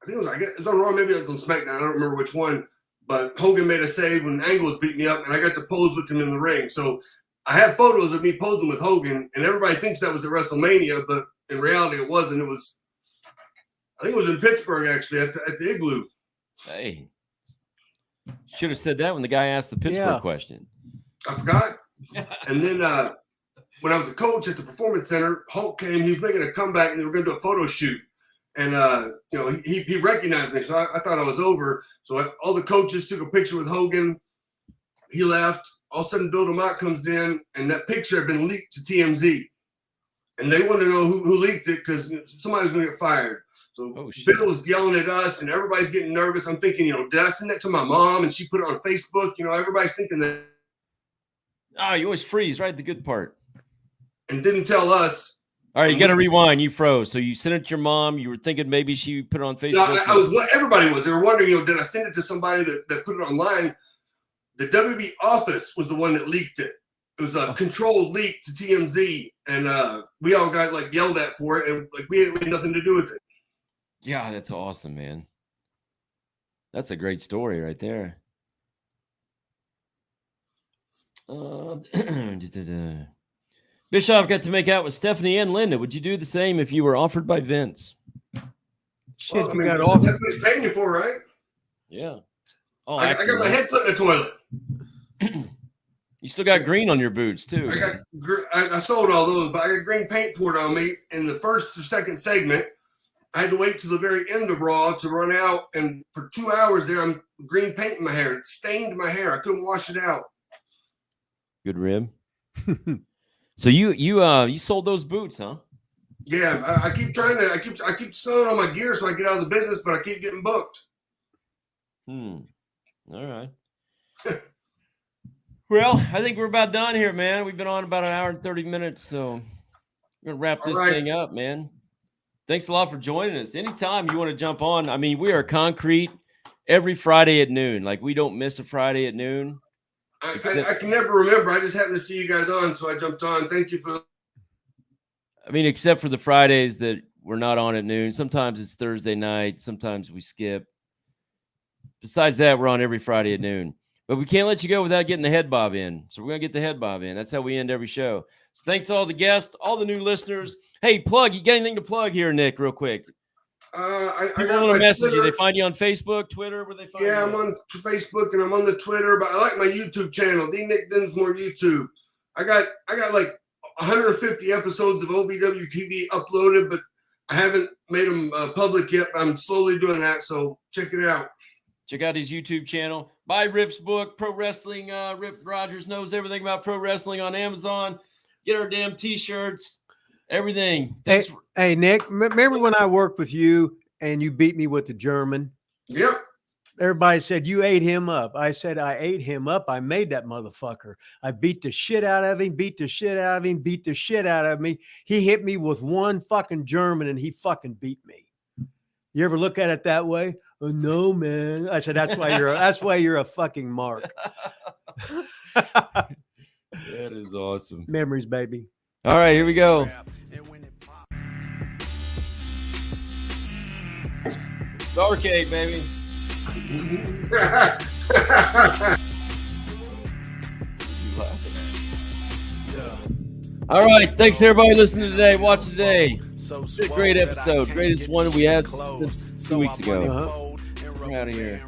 it was on Raw, maybe it was on SmackDown. I don't remember which one. But Hogan made a save when Angles beat me up, and I got to pose with him in the ring. So I have photos of me posing with Hogan, and everybody thinks that was at WrestleMania, but in reality, it wasn't. I think it was in Pittsburgh, actually, at the Igloo. Hey, should have said that when the guy asked the Pittsburgh question. I forgot. And then when I was a coach at the Performance Center, Hulk came. He was making a comeback, and they were going to do a photo shoot. And, he recognized me, so I thought I was over. So all the coaches took a picture with Hogan. He left. All of a sudden, Bill DeMott comes in, and that picture had been leaked to TMZ. And they wanted to know who leaked it because somebody's going to get fired. So Bill was yelling at us, and everybody's getting nervous. I'm thinking, did I send that to my mom, and she put it on Facebook? Everybody's thinking that. Oh, you always freeze right at the good part. And didn't tell us. All right, you got to rewind. You froze. So you sent it to your mom. You were thinking maybe she put it on Facebook. No, everybody was. They were wondering, did I send it to somebody that put it online? The WWE office was the one that leaked it. It was a controlled leak to TMZ, and we all got yelled at for it, and we had nothing to do with it. Yeah, that's awesome, man. That's a great story right there. Bischoff got to make out with Stephanie and Linda. Would you do the same if you were offered by Vince? Shit, well, got offered. That's what he's paying you for, right? Yeah. Oh, I got my head put in the toilet. You still got green on your boots too. I sold all those, but I got green paint poured on me in the first or second segment. I had to wait till the very end of Raw to run out, and for 2 hours there, I'm green paint in my hair. It stained my hair. I couldn't wash it out. Good rib. So you sold those boots, huh? Yeah, I keep trying to. I keep selling all my gear so I get out of the business, but I keep getting booked. All right. Well, I think we're about done here, man. We've been on about an hour and 30 minutes, so we're gonna wrap this thing up, man. Thanks a lot for joining us. Anytime you want to jump on, I mean, we are concrete every Friday at noon. We don't miss a Friday at noon. I can never remember. I just happened to see you guys on, so I jumped on. Thank you for. I mean, except for the Fridays that we're not on at noon. Sometimes it's Thursday night. Sometimes we skip. Besides that, we're on every Friday at noon. But we can't let you go without getting the head bob in. So we're going to get the head bob in. That's how we end every show. So thanks to all the guests, all the new listeners. Hey, plug. You got anything to plug here, Nick, real quick? I got a message. They find you on Facebook, Twitter, where they find you? Yeah, I'm on Facebook and I'm on the Twitter, but I like my YouTube channel, The Nick Dinsmore YouTube. I got 150 episodes of OVW TV uploaded, but I haven't made them public yet. I'm slowly doing that, so check it out. Check out his YouTube channel. Buy Rip's book, Pro Wrestling. Rip Rogers knows everything about pro wrestling on Amazon. Get our damn T-shirts, everything. Hey, Nick, remember when I worked with you and you beat me with the German? Yep. Everybody said you ate him up. I said I ate him up. I made that motherfucker. I beat the shit out of him, beat the shit out of him, beat the shit out of me. He hit me with one fucking German and he fucking beat me. You ever look at it that way? Oh, no, man. I said, that's why you're a fucking mark. That is awesome. Memories, baby. All right, here we go. Arcade, baby. All right, thanks everybody listening today, watching today. It's a great episode, greatest one we had since 2 weeks ago. We're out of here.